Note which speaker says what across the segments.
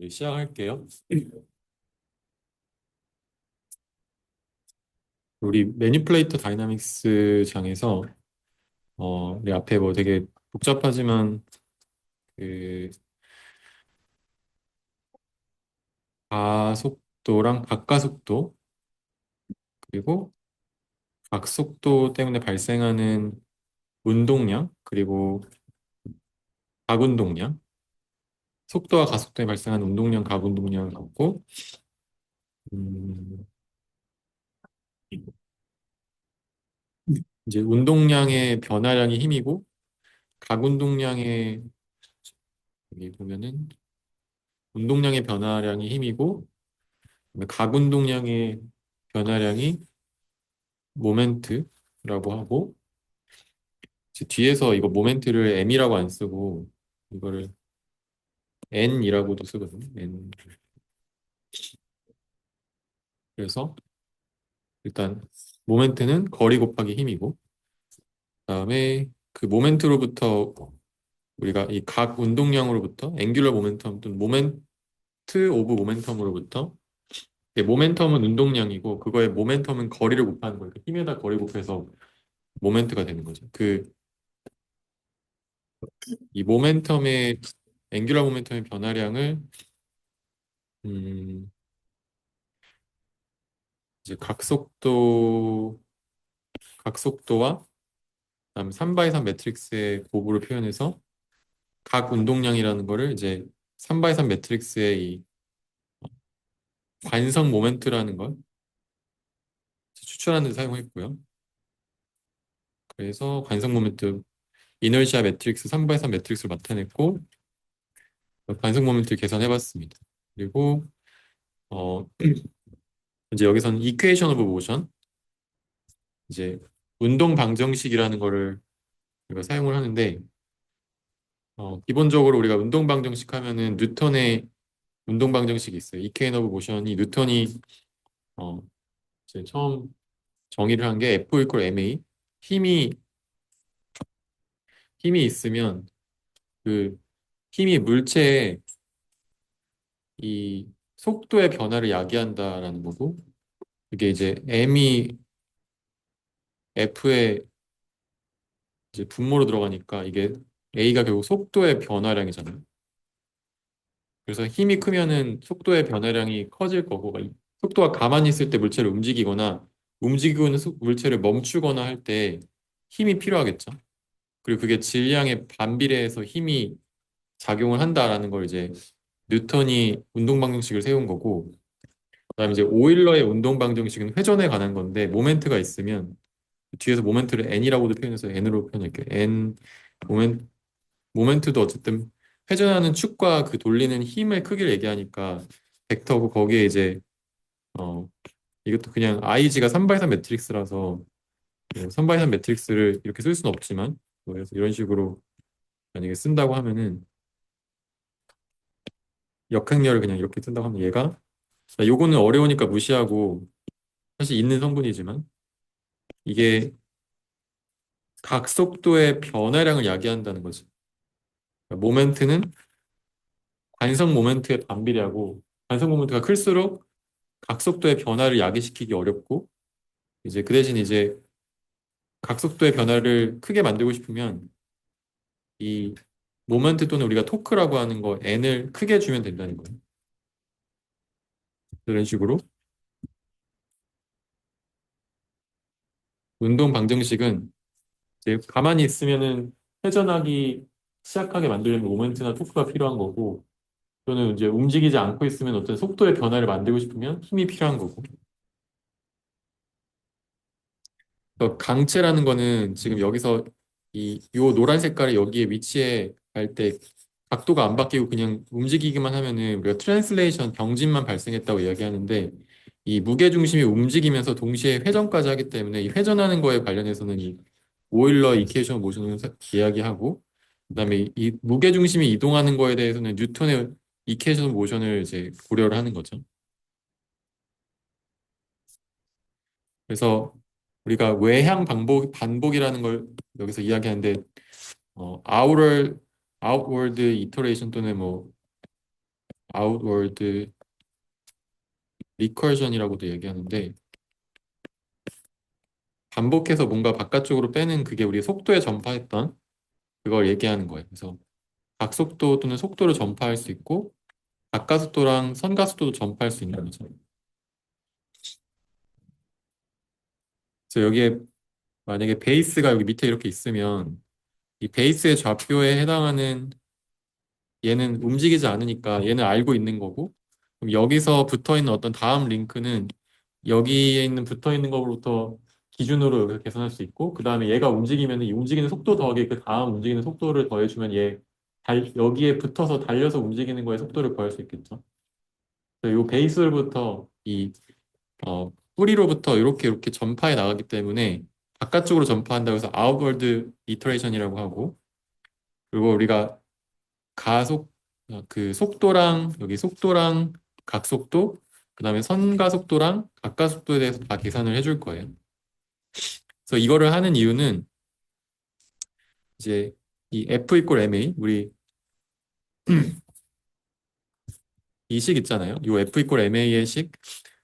Speaker 1: 시작할게요. 우리 매니플레이터 다이나믹스 장에서 우리 앞에 뭐 되게 복잡하지만 그 가속도랑 각가속도 그리고 각속도 때문에 발생하는 운동량 그리고 각운동량 속도와 가속도 때문에 발생하는 운동량 각운동량을 갖고 음, 이제 운동량의 변화량이 힘이고 각운동량의 여기 보면은 운동량의 변화량이 힘이고 각운동량의 변화량이 모멘트라고 하고 이제 뒤에서 이거 모멘트를 m이라고 안 쓰고 이거를 n이라고도 쓰거든요. n. 그래서 일단 모멘트는 거리 곱하기 힘이고 그다음에 그 모멘트로부터 우리가 이 각 운동량으로부터 앵귤러 모멘텀 또는 모멘트 오브 모멘텀으로부터 모멘텀은 운동량이고 그거의 모멘텀은 거리를 곱하는 거예요. 힘에다 거리 곱해서 모멘트가 되는 거죠. 그 이 모멘텀의 앵귤러 모멘텀의 변화량을 음, 이제 각속도와 그다음에 3 3 매트릭스의 곱으로 표현해서 각 운동량이라는 거를 이제 3 3 매트릭스의 이 관성 모멘트라는 걸 추출하는 데 사용했고요. 그래서 관성 모멘트 이너시아 매트릭스 3 3 매트릭스를 나타냈고 관성 모멘트를 계산해봤습니다. 그리고 어, 이제 여기서는 이퀘이션 오브 모션 이제 운동 방정식이라는 거를 우리가 사용을 하는데 기본적으로 우리가 운동 방정식 하면은 뉴턴의 운동 방정식이 있어요. 이케인 오브 모션이 뉴턴이 어, 이제 처음 정의를 한 게 F 이퀄 ma 힘이 힘이 있으면 그 힘이 물체의 이 속도의 변화를 야기한다라는 거고 이게 이제 m이 F의 이제 분모로 들어가니까 이게 a가 결국 속도의 변화량이잖아요. 그래서 힘이 크면은 속도의 변화량이 커질 거고 속도가 가만히 있을 때 물체를 움직이거나 움직이고 있는 물체를 멈추거나 할 때 힘이 필요하겠죠. 그리고 그게 질량에 반비례해서 힘이 작용을 한다라는 걸 이제 뉴턴이 운동 방정식을 세운 거고 그다음에 이제 오일러의 운동 방정식은 회전에 관한 건데 모멘트가 있으면 뒤에서 모멘트를 n이라고도 표현해서 n으로 표현할게요. n 모멘 모멘트도 어쨌든 회전하는 축과 그 돌리는 힘의 크기를 얘기하니까 벡터고 거기에 이제 어 이것도 그냥 IG가 3x3 매트릭스라서 3x3 매트릭스를 이렇게 쓸 수는 없지만 그래서 이런 식으로 만약에 쓴다고 하면은 역행렬을 그냥 이렇게 쓴다고 하면 얘가 요거는 어려우니까 무시하고 사실 있는 성분이지만 이게 각속도의 변화량을 야기한다는 거지. 그러니까 모멘트는 관성 모멘트에 반비례하고 관성 모멘트가 클수록 각속도의 변화를 야기시키기 어렵고 이제 그 대신 이제 각속도의 변화를 크게 만들고 싶으면 이 모멘트 또는 우리가 토크라고 하는 거 n을 크게 주면 된다는 거예요. 이런 식으로 운동 방정식은 이제 가만히 있으면은 회전하기 시작하게 만들려면 모멘트나 토크가 필요한 거고 또는 이제 움직이지 않고 있으면 어떤 속도의 변화를 만들고 싶으면 힘이 필요한 거고 그래서 강체라는 거는 지금 여기서 요 노란 색깔이 여기에 위치해 갈 때 각도가 안 바뀌고 그냥 움직이기만 하면은 우리가 트랜슬레이션 병진만 발생했다고 이야기하는데 이 무게중심이 움직이면서 동시에 회전까지 하기 때문에 이 회전하는 거에 관련해서는 이 오일러 이케이션 모션을 이야기하고 그다음에 이 무게중심이 이동하는 거에 대해서는 뉴턴의 이케이션 모션을 이제 고려를 하는 거죠. 그래서 우리가 외향 반복이라는 걸 여기서 이야기하는데 outward iteration 또는 뭐 outward recursion이라고도 얘기하는데 반복해서 뭔가 바깥쪽으로 빼는 그게 우리 속도에 전파했던 그걸 얘기하는 거예요. 그래서 각속도 또는 속도를 전파할 수 있고 가까속도랑 선가속도도 전파할 수 있는 거죠. 그래서 여기에 만약에 베이스가 여기 밑에 이렇게 있으면 이 베이스의 좌표에 해당하는 얘는 움직이지 않으니까 얘는 알고 있는 거고 그럼 여기서 붙어 있는 어떤 다음 링크는 여기에 있는 붙어 있는 것부터 기준으로 여기서 계산할 수 있고 그 다음에 얘가 움직이면 이 움직이는 속도 더하기 그 다음 움직이는 속도를 더해주면 여기에 붙어서 달려서 움직이는 거에 속도를 구할 수 있겠죠. 그래서 이 베이스로부터 뿌리로부터 이렇게 전파해 나가기 때문에 바깥쪽으로 전파한다고 해서 아웃월드 이터레이션이라고 하고 그리고 우리가 가속 그 속도랑 여기 속도랑 각속도 그다음에 선가속도랑 가까속도에 대해서 다 계산을 해줄 거예요. 그래서 이거를 하는 이유는 이제 이 F 이퀄 MA 우리 이 식 있잖아요. 이 F 이퀄 MA의 식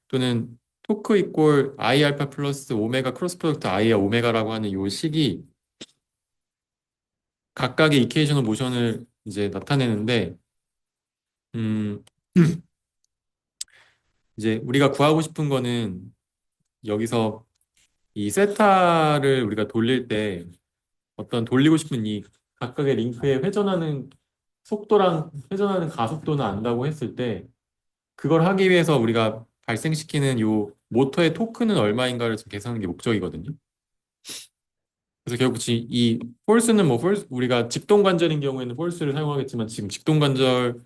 Speaker 1: 또는 토크 이퀄 I 알파 플러스 오메가 크로스 프로덕트 I의 오메가라고 하는 이 식이 각각의 이케이셔널 모션을 이제 나타내는데 음 이제 우리가 구하고 싶은 거는 여기서 이 세타를 우리가 돌릴 때 어떤 돌리고 싶은 이 각각의 링크에 회전하는 속도랑 회전하는 가속도는 안다고 했을 때 그걸 하기 위해서 우리가 발생시키는 요 모터의 토크는 얼마인가를 계산하는 게 목적이거든요. 그래서 결국 이 폴스는 뭐 폴스 우리가 직동 관절인 경우에는 폴스를 사용하겠지만 지금 직동 관절을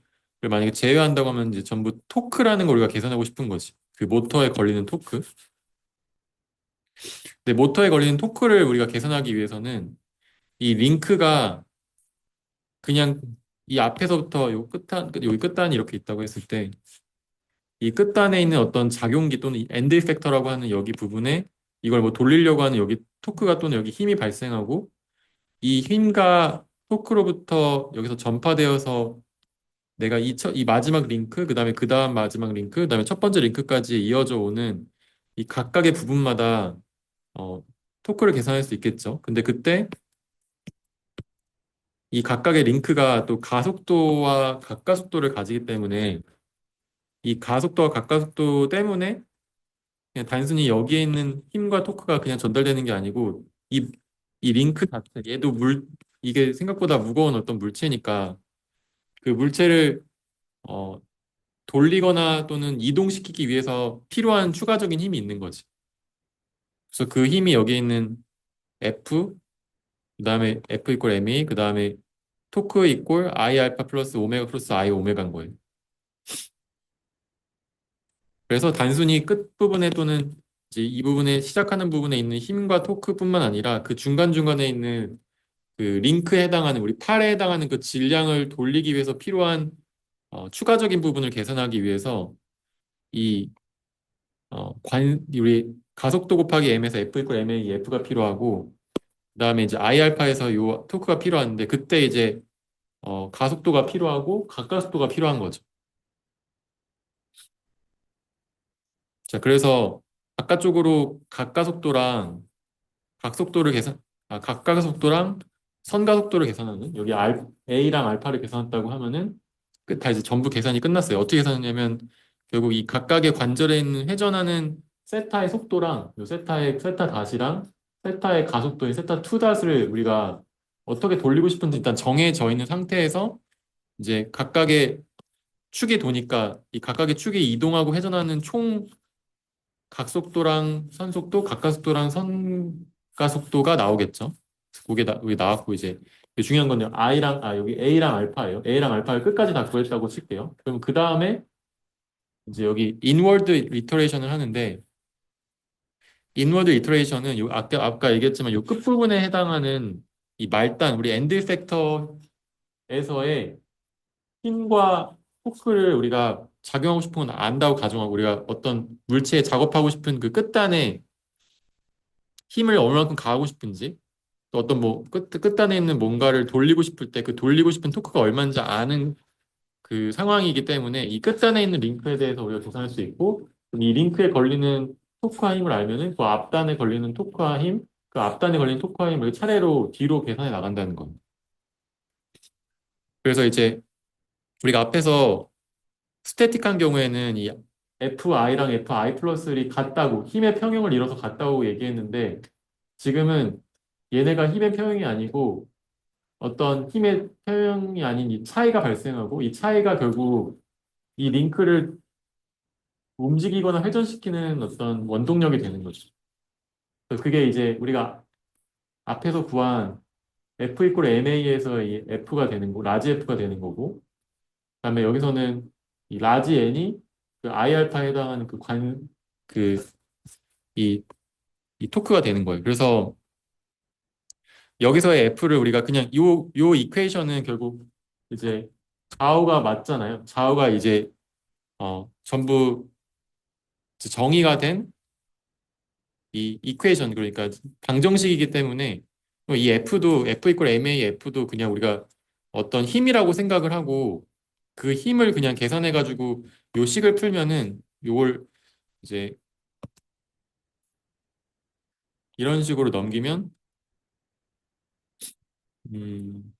Speaker 1: 만약에 제외한다고 하면 이제 전부 토크라는 걸 우리가 계산하고 싶은 거지. 그 모터에 걸리는 토크. 근데 모터에 걸리는 토크를 우리가 계산하기 위해서는 이 링크가 그냥 이 앞에서부터 요 끝단 여기 끝단이 이렇게 있다고 했을 때 이 끝단에 있는 어떤 작용기 또는 이 엔드 이펙터라고 하는 여기 부분에 이걸 뭐 돌리려고 하는 여기 토크가 또는 여기 힘이 발생하고 이 힘과 토크로부터 여기서 전파되어서 내가 이 마지막 링크, 그 다음 마지막 링크, 그 다음에 첫 번째 링크까지 이어져 오는 이 각각의 부분마다 어, 토크를 계산할 수 있겠죠. 근데 그때 이 각각의 링크가 또 가속도와 각가속도를 가지기 때문에 이 가속도와 각가속도 때문에 그냥 단순히 여기에 있는 힘과 토크가 그냥 전달되는 게 아니고 이 링크 자체 얘도 이게 생각보다 무거운 어떤 물체니까 그 물체를 어, 돌리거나 또는 이동시키기 위해서 필요한 추가적인 힘이 있는 거지. 그래서 그 힘이 여기 있는 F, 그다음에 F 이퀄 MA, 그다음에 토크 이퀄 I 알파 플러스 오메가 플러스 I 오메가인 거예요. 그래서 단순히 끝부분에 또는 이제 이 부분에 시작하는 부분에 있는 힘과 토크뿐만 아니라 그 중간중간에 있는 그 링크에 해당하는 우리 팔에 해당하는 그 질량을 돌리기 위해서 필요한 추가적인 부분을 계산하기 위해서 이 우리 가속도 곱하기 m에서 f 이퀄 ma f가 필요하고 그다음에 이제 I 알파에서 요 토크가 필요한데 그때 이제 가속도가 필요하고 각가속도가 필요한 거죠. 자, 그래서 바깥쪽으로 각가속도랑 각속도를 각가속도랑 선가속도를 계산하는 여기 A랑 알파를 계산했다고 하면은 다 이제 전부 계산이 끝났어요. 어떻게 계산했냐면 결국 이 각각의 관절에 있는 회전하는 세타의 속도랑 요 세타 닷이랑 세타의 가속도인 세타 투 닷을 우리가 어떻게 돌리고 싶은지 일단 정해져 있는 상태에서 이제 각각의 축이 도니까 이 각각의 축이 이동하고 회전하는 총 각속도랑 선속도, 각가속도랑 선가속도가 나오겠죠. 여기 나왔고 이제 중요한 건요. 여기 A랑 알파예요. A랑 알파를 끝까지 다 구했다고 칠게요. 그럼 그 다음에 이제 여기 인워드 이터레이션을 하는데 인워드 이터레이션은 아까 얘기했지만 요 끝부분에 해당하는 이 말단 우리 엔드 팩터에서의 힘과 토크를 우리가 작용하고 싶은 건 안다고 가정하고 우리가 어떤 물체에 작업하고 싶은 그 끝단에 힘을 얼마만큼 가하고 싶은지 또 어떤 뭐 끝단에 있는 뭔가를 돌리고 싶을 때 그 돌리고 싶은 토크가 얼마인지 아는 그 상황이기 때문에 이 끝단에 있는 링크에 대해서 우리가 계산할 수 있고 이 링크에 걸리는 토크와 힘을 알면은 그 앞단에 걸리는 토크와 힘, 그 앞단에 걸리는 토크와 힘을 차례로 뒤로 계산해 나간다는 겁니다. 그래서 이제 우리가 앞에서 스태틱한 경우에는 이 FI랑 FI 플러스를 같다고 힘의 평형을 이뤄서 같다고 얘기했는데 지금은 얘네가 힘의 평형이 아니고 어떤 힘의 평형이 아닌 이 차이가 발생하고 이 차이가 결국 이 링크를 움직이거나 회전시키는 어떤 원동력이 되는 거죠. 그래서 그게 이제 우리가 앞에서 구한 F 이퀄 MA에서 이 F가 되는 거, 라지 F가 되는 거고, 그다음에 여기서는 이 라지 N이 그 I 알파에 해당하는 그, 이, 이 토크가 되는 거예요. 그래서 여기서의 F를 우리가 그냥 요 이퀘이션은 결국 이제 좌우가 맞잖아요. 좌우가 이제, 전부 이제 정의가 된 이 이퀘이션 그러니까 방정식이기 때문에 이 F 이퀄 MA F도 그냥 우리가 어떤 힘이라고 생각을 하고 그 힘을 그냥 계산해 가지고 요 식을 풀면은 요걸 이제 이런 식으로 넘기면 음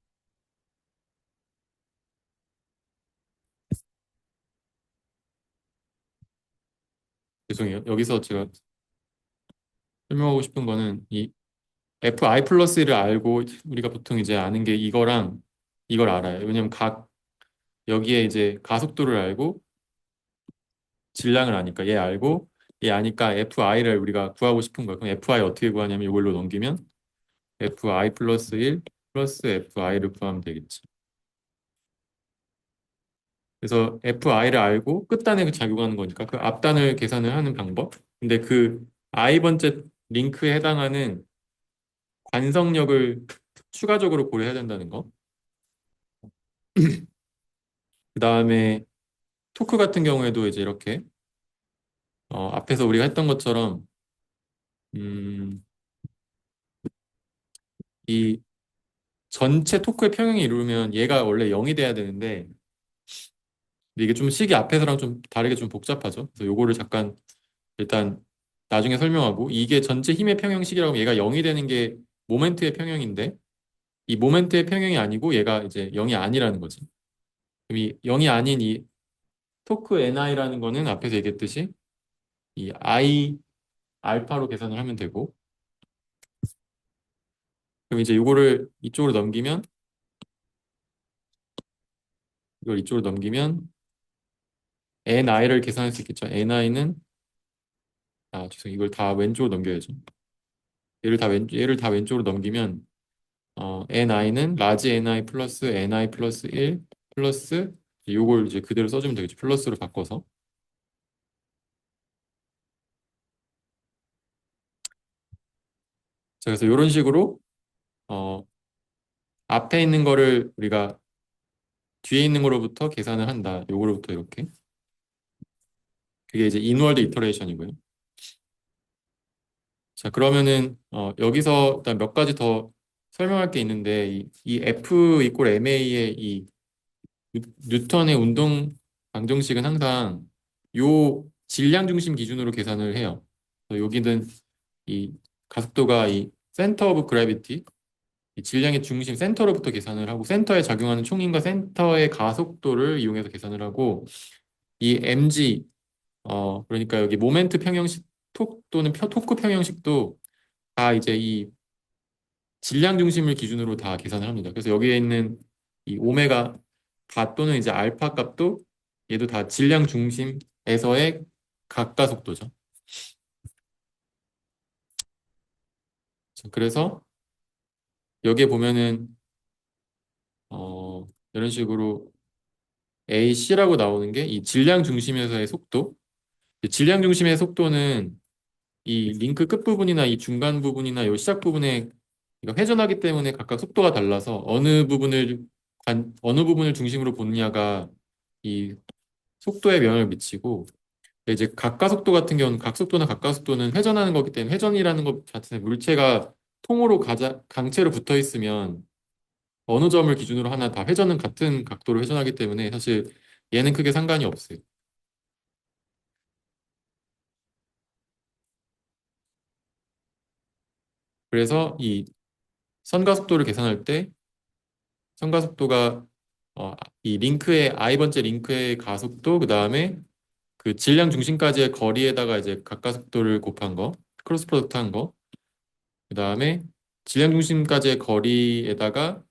Speaker 1: 죄송해요. 여기서 제가 설명하고 싶은 거는 이 FI 플러스를 알고 우리가 보통 이제 아는 게 이거랑 이걸 알아요. 왜냐면 각 여기에 이제 가속도를 알고 질량을 아니까 얘 알고 얘 아니까 FI를 우리가 구하고 싶은 거야. 그럼 FI 어떻게 구하냐면 이걸로 넘기면 FI 플러스 1 플러스 FI를 구하면 되겠지. 그래서 FI를 알고 끝단에 그 작용하는 거니까 그 앞단을 계산을 하는 방법. 근데 그 I 번째 링크에 해당하는 관성력을 추가적으로 고려해야 된다는 거. 그 다음에 토크 같은 경우에도 이제 이렇게 앞에서 우리가 했던 것처럼 음, 이 전체 토크의 평형이 이루면 얘가 원래 0이 돼야 되는데 근데 이게 좀 식이 앞에서랑 좀 다르게 좀 복잡하죠. 그래서 요거를 잠깐 일단 나중에 설명하고 이게 전체 힘의 평형식이라고 하면 얘가 0이 되는 게 모멘트의 평형인데 이 모멘트의 평형이 아니고 얘가 이제 0이 아니라는 거지. 그럼 이 0이 아닌 이 토크 NI라는 거는 앞에서 얘기했듯이 이 I 알파로 계산을 하면 되고 그럼 이제 요거를 이쪽으로 넘기면 이걸 이쪽으로 넘기면 NI를 계산할 수 있겠죠. NI는 죄송 이걸 다 왼쪽으로 넘겨야죠. 얘를 다 왼쪽으로 넘기면 NI는 라지 NI 플러스 NI 플러스 1 플러스 요걸 이제 그대로 써주면 되겠죠. 플러스로 바꿔서. 자, 그래서 이런 식으로 어, 앞에 있는 거를 우리가 뒤에 있는 거로부터 계산을 한다. 요거로부터 이렇게. 그게 이제 인월드 이터레이션이고요. 자, 그러면은 여기서 일단 몇 가지 더 설명할 게 있는데 이 F 이퀄 MA의 이 뉴턴의 운동 방정식은 항상 요 질량 중심 기준으로 계산을 해요. 그래서 여기는 이 가속도가 이 센터 오브 그래비티 이 질량의 중심 센터로부터 계산을 하고 센터에 작용하는 총힘과 센터의 가속도를 이용해서 계산을 하고 이 mg 그러니까 여기 모멘트 평형식 또는 토크 평형식도 다 이제 이 질량 중심을 기준으로 다 계산을 합니다. 그래서 여기에 있는 이 오메가 가 또는 이제 알파 값도 얘도 다 질량 중심에서의 각가속도죠. 자, 그래서 여기에 보면은 이런 식으로 AC라고 나오는 게 이 질량 중심에서의 속도. 이 질량 중심의 속도는 이 링크 끝부분이나 이 중간 부분이나 이 시작 부분에 그러니까 회전하기 때문에 각각 속도가 달라서 어느 부분을 중심으로 보느냐가 이 속도에 영향을 미치고 이제 각가속도 같은 경우는 각속도나 각가속도는 회전하는 거기 때문에 회전이라는 것 자체는 물체가 통으로 강체로 붙어 있으면 어느 점을 기준으로 하나 다 회전은 같은 각도로 회전하기 때문에 사실 얘는 크게 상관이 없어요. 그래서 이 선가속도를 계산할 때 선가속도가 이 링크의 i번째 링크의 가속도 그 다음에 그 질량 중심까지의 거리에다가 이제 각가속도를 곱한 거 크로스 프로덕트 한 거 그 다음에 질량 중심까지의 거리에다가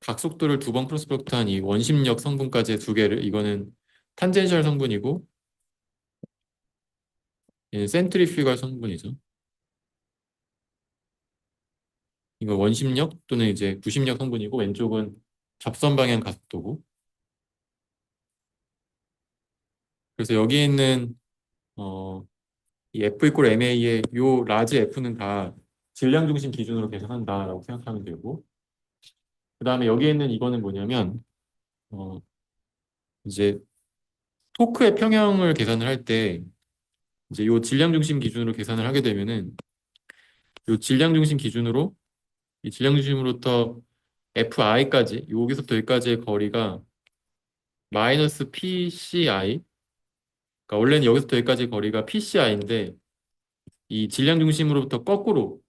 Speaker 1: 각속도를 두 번 크로스 프로덕트 한 이 원심력 성분까지의 두 개를 이거는 탄젠셜 성분이고 얘는 센트리퓨갈 성분이죠. 이거 원심력 또는 이제 구심력 성분이고 왼쪽은 접선 방향 가속도고 그래서 여기 있는 어, 이 F 이퀄 MA의 요 라지 F는 다 질량 중심 기준으로 계산한다라고 생각하면 되고 그 다음에 여기에 있는 이거는 뭐냐면 어, 이제 토크의 평형을 계산을 할 때 이제 요 질량 중심 기준으로 계산을 하게 되면은 요 질량 중심 기준으로 이 질량 중심으로부터 FI까지 여기서부터 여기까지의 거리가 마이너스 PCI 그러니까 원래는 여기서부터 여기까지의 거리가 PCI인데 이 질량 중심으로부터 거꾸로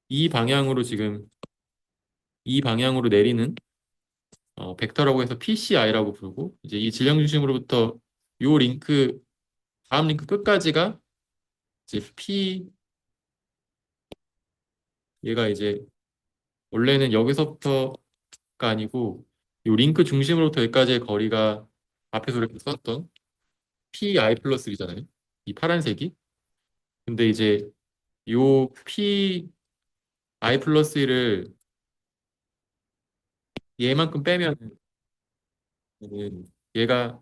Speaker 1: 이 방향으로 지금 이 방향으로 내리는 벡터라고 해서 PCI라고 부르고 이제 이 질량 중심으로부터 요 링크 다음 링크 끝까지가 이제 얘가 이제 원래는 여기서부터가 아니고 요 링크 중심으로부터 여기까지의 거리가 앞에서 이렇게 썼던 PI 플러스 이잖아요. 이 파란색이. 근데 이제 요 PI 플러스 1을 얘만큼 빼면 얘가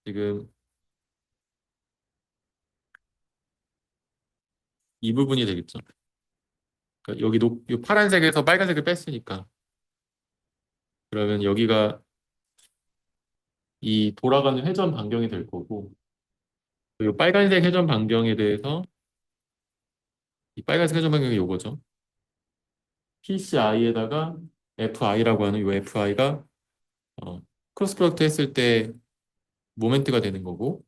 Speaker 1: 지금 이 부분이 되겠죠. 그러니까 여기 요 파란색에서 빨간색을 뺐으니까 그러면 여기가 이 돌아가는 회전 반경이 될 거고 이 빨간색 회전 반경에 대해서 이 빨간색 회전 반경이 요거죠. PCI에다가 FI라고 하는 요 FI가 크로스 프로덕트 했을 때 모멘트가 되는 거고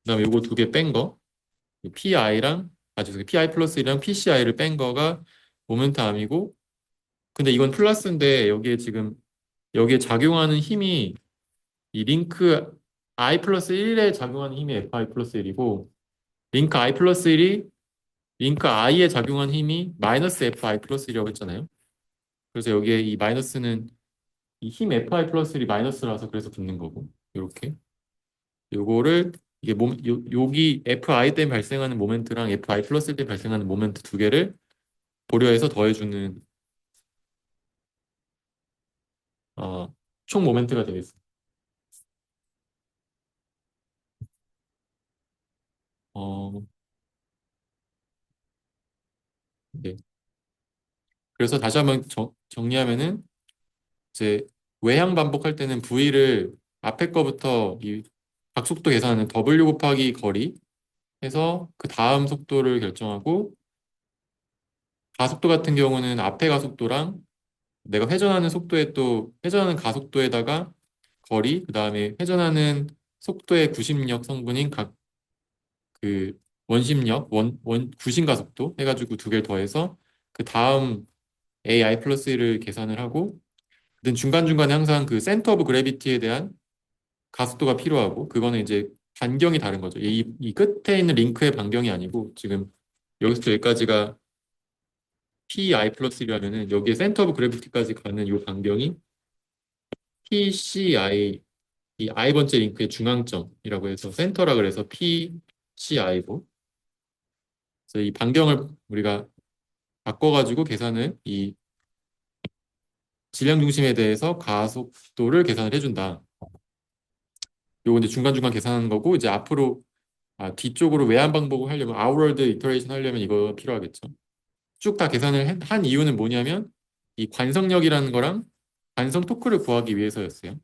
Speaker 1: 그다음에 요거 두 개 뺀 거 PI랑 죄송해요. PI 플러스 랑 PCI를 뺀 거가 모멘트 암이고 근데 이건 플러스인데 여기에 작용하는 힘이 이 링크 I 플러스 1에 작용하는 힘이 FI 플러스 1이고 링크 I 플러스 1이 링크 I에 작용한 힘이 마이너스 FI 플러스 1이라고 했잖아요. 그래서 여기에 이 마이너스는 이 힘 FI 플러스 1이 마이너스라서 그래서 붙는 거고 이렇게 요거를 이게 여기 FI 때문에 발생하는 모멘트랑 FI 플러스 1 때문에 발생하는 모멘트 두 개를 고려해서 더해주는 어, 총 모멘트가 되겠습니다. 어, 네. 그래서 다시 한번 정리하면은 이제 외향 반복할 때는 V를 앞에 거부터 이 각속도 계산하는 W 곱하기 거리 해서 그 다음 속도를 결정하고 가속도 같은 경우는 앞에 가속도랑 내가 회전하는 속도에 또 회전하는 가속도에다가 거리 그다음에 회전하는 속도의 구심력 성분인 각 그 원심력 원 구심 가속도 해가지고 두 개를 더해서 그 다음 AI 플러스 1을 계산을 하고 근데 중간중간에 항상 그 센터 오브 그래비티에 대한 가속도가 필요하고 그거는 이제 반경이 다른 거죠. 이 끝에 있는 링크의 반경이 아니고 지금 여기서 여기까지가 PI 플러스 1이라면은 여기에 센터 오브 그래비티까지 가는 이 반경이 PCI 이 I번째 링크의 중앙점이라고 해서 센터라 그래서 PCI고 그래서 이 반경을 우리가 바꿔가지고 계산을 이 질량 중심에 대해서 가속도를 계산을 해준다. 요거 이제 중간중간 계산하는 거고 이제 앞으로 뒤쪽으로 외환 방법을 하려면 아웃워드 이터레이션 하려면 이거 필요하겠죠. 쭉 다 계산을 한 이유는 뭐냐면 이 관성력이라는 거랑 관성 토크를 구하기 위해서였어요.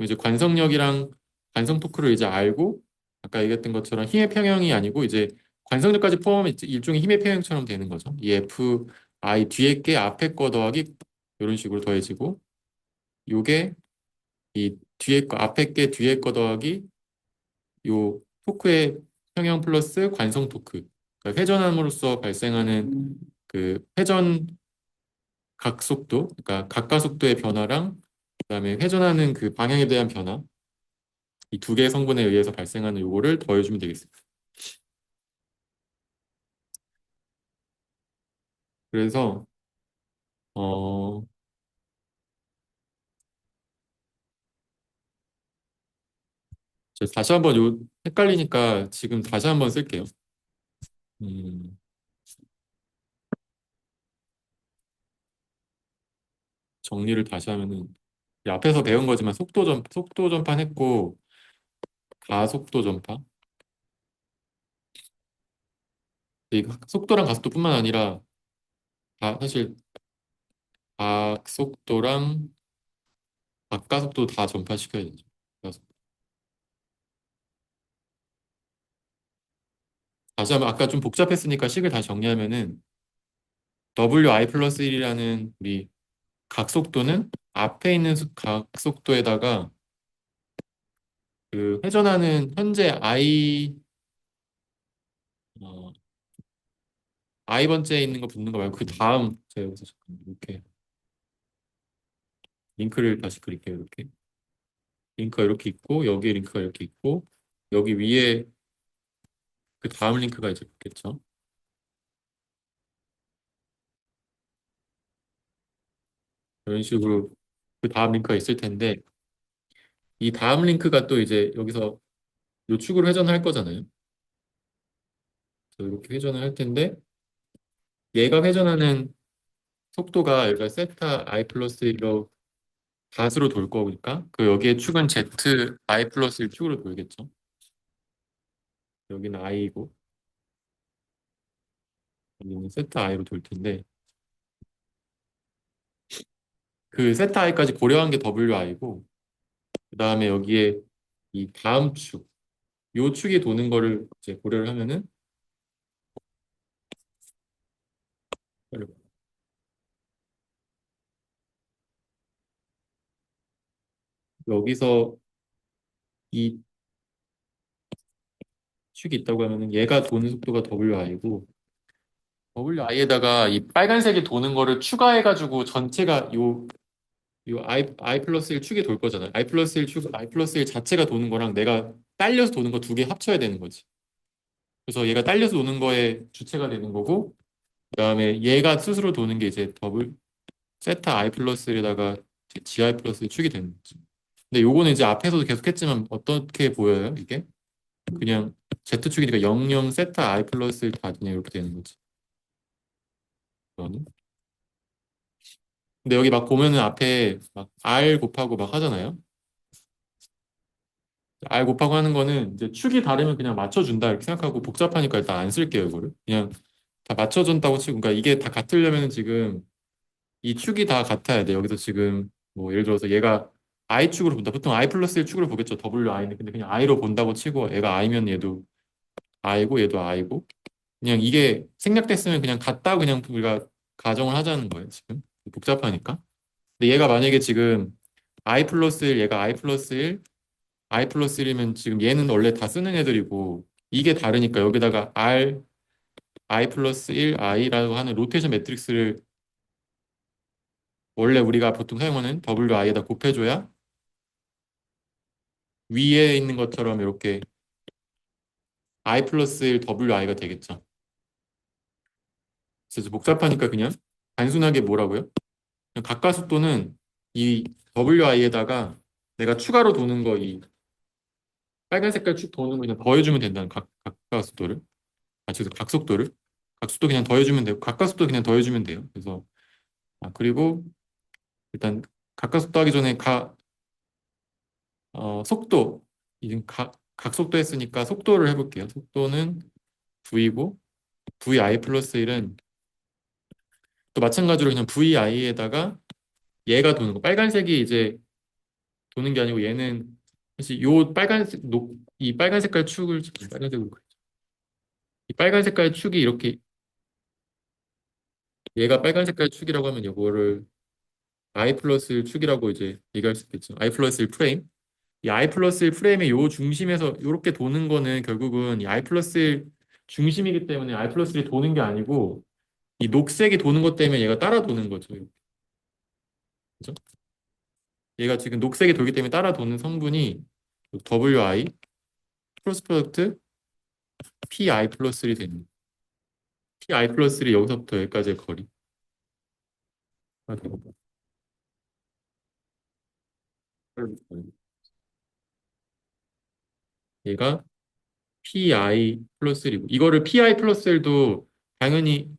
Speaker 1: 이제 관성력이랑 관성 토크를 이제 알고 아까 얘기했던 것처럼 힘의 평형이 아니고 이제 관성력까지 포함하면 일종의 힘의 평형처럼 되는 거죠. 이 F, I 뒤에 게 앞에 거 더하기 이런 식으로 더해지고 요게 이 뒤에 거, 앞에 게 뒤에 거 더하기 요 토크의 평형 플러스 관성 토크. 그러니까 회전함으로써 발생하는 그 회전 각속도, 그러니까 각가속도의 변화랑 그다음에 회전하는 그 방향에 대한 변화, 이 두 개의 성분에 의해서 발생하는 요거를 더해주면 되겠습니다. 그래서 어, 저 다시 한번 요 헷갈리니까 지금 다시 한번 쓸게요. 음, 정리를 다시 하면은 이 앞에서 배운 거지만 속도 전환 했고 가속도 전파. 이 속도랑 가속도뿐만 아니라 사실 각속도랑 각가속도 다 전파시켜야 되죠. 그래서 다시 한번 아까 좀 복잡했으니까 식을 다시 정리하면은 WI 플러스 1이라는 우리 각속도는 앞에 있는 각속도에다가 그 회전하는 현재 어, I 번째에 있는 거 붙는 거 말고 그 다음 제가 여기서 잠깐 이렇게 링크를 다시 그릴게요. 이렇게 링크가 이렇게 있고 여기에 링크가 이렇게 있고 여기 위에 그 다음 링크가 이제 붙겠죠. 이런 식으로 그 다음 링크가 있을 텐데 이 다음 링크가 또 이제 여기서 요 축으로 회전할 거잖아요. 그래서 이렇게 회전을 할 텐데 얘가 회전하는 속도가 여기가 세타 i 플러스 1로 닷으로 돌 거니까 그 여기에 축은 z i 플러스 1 축으로 돌겠죠. 여기는 i이고 여기는 세타 i로 돌 텐데 그 세타 i까지 고려한 게 wi고 그 다음에 여기에 이 다음 축, 요 축이 도는 거를 이제 고려를 하면은 여기서 이 축이 있다고 하면은 얘가 도는 속도가 wi고 wi에다가 이 빨간색이 도는 거를 추가해가지고 전체가 요 I 플러스 1 축이 돌 거잖아요. I 플러스 1 축, I 플러스 1 자체가 도는 거랑 내가 딸려서 도는 거 두 개 합쳐야 되는 거지. 그래서 얘가 딸려서 도는 거에 주체가 되는 거고, 그다음에 얘가 스스로 도는 게 이제 세타 I 플러스 1에다가 GI 플러스 1 축이 되는 거지. 근데 요거는 이제 앞에서도 계속 했지만 어떻게 보여요, 이게? 그냥 Z축이니까 00 세타 I 플러스 1 다 그냥 이렇게 되는 거지. 이거는. 근데 여기 막 보면은 앞에 막 R 곱하고 막 하잖아요. R 곱하고 하는 거는 이제 축이 다르면 그냥 맞춰준다 이렇게 생각하고 복잡하니까 일단 안 쓸게요, 이거를. 그냥 다 맞춰준다고 치고, 그러니까 이게 다 같으려면 지금 이 축이 다 같아야 돼. 여기서 지금 뭐 예를 들어서 얘가 I축으로 본다. 보통 I 플러스 1축으로 보겠죠. WI는. 근데 그냥 I로 본다고 치고 얘가 I면 얘도 I고 얘도 I고 그냥 이게 생략됐으면 그냥 같다 그냥 우리가 가정을 하자는 거예요, 지금. 복잡하니까. 근데 얘가 만약에 지금 I 플러스 1, 얘가 I 플러스 1, I 플러스 1이면 지금 얘는 원래 다 쓰는 애들이고 이게 다르니까 여기다가 I 플러스 1, I라고 하는 로테이션 매트릭스를 원래 우리가 보통 사용하는 WI에다 곱해줘야 위에 있는 것처럼 이렇게 I 플러스 1 WI가 되겠죠. 그래서 복잡하니까 그냥 단순하게 뭐라고요? 그냥 각가속도는 이 WI에다가 내가 추가로 도는 거 이 빨간 색깔 축 도는 거 그냥 더해주면 된다는 각가속도를. 그래서 각속도 그냥 더해주면 되고 각가속도 그냥 더해주면 돼요. 그래서 그리고 일단 각가속도 하기 전에 속도 이제 각속도 했으니까 속도를 해볼게요. 속도는 V고 VI 플러스 1은 또 마찬가지로 그냥 VI에다가 얘가 도는 거 빨간색이 이제 도는 게 아니고 얘는 사실 요 이 빨간 색깔 축을 빨간색으로 이 빨간 색깔 축이 이렇게 얘가 빨간 색깔 축이라고 하면 이거를 I 플러스 1 축이라고 이제 얘기할 수 있겠죠. I 플러스 1 프레임. 이 I 플러스 1 프레임의 요 중심에서 이렇게 도는 거는 결국은 이 I 플러스 1 중심이기 때문에 I 플러스 1이 도는 게 아니고 이 녹색이 도는 것 때문에 얘가 따라 도는 거죠. 그죠? 얘가 지금 녹색이 돌기 때문에 따라 도는 성분이 WI 크로스 프로덕트 PI 플러스 1이 되는 PI 플러스 1이 여기서부터 여기까지의 거리가 되는 거예요. 얘가 PI 플러스 1이고 이거를 PI 플러스 1도 당연히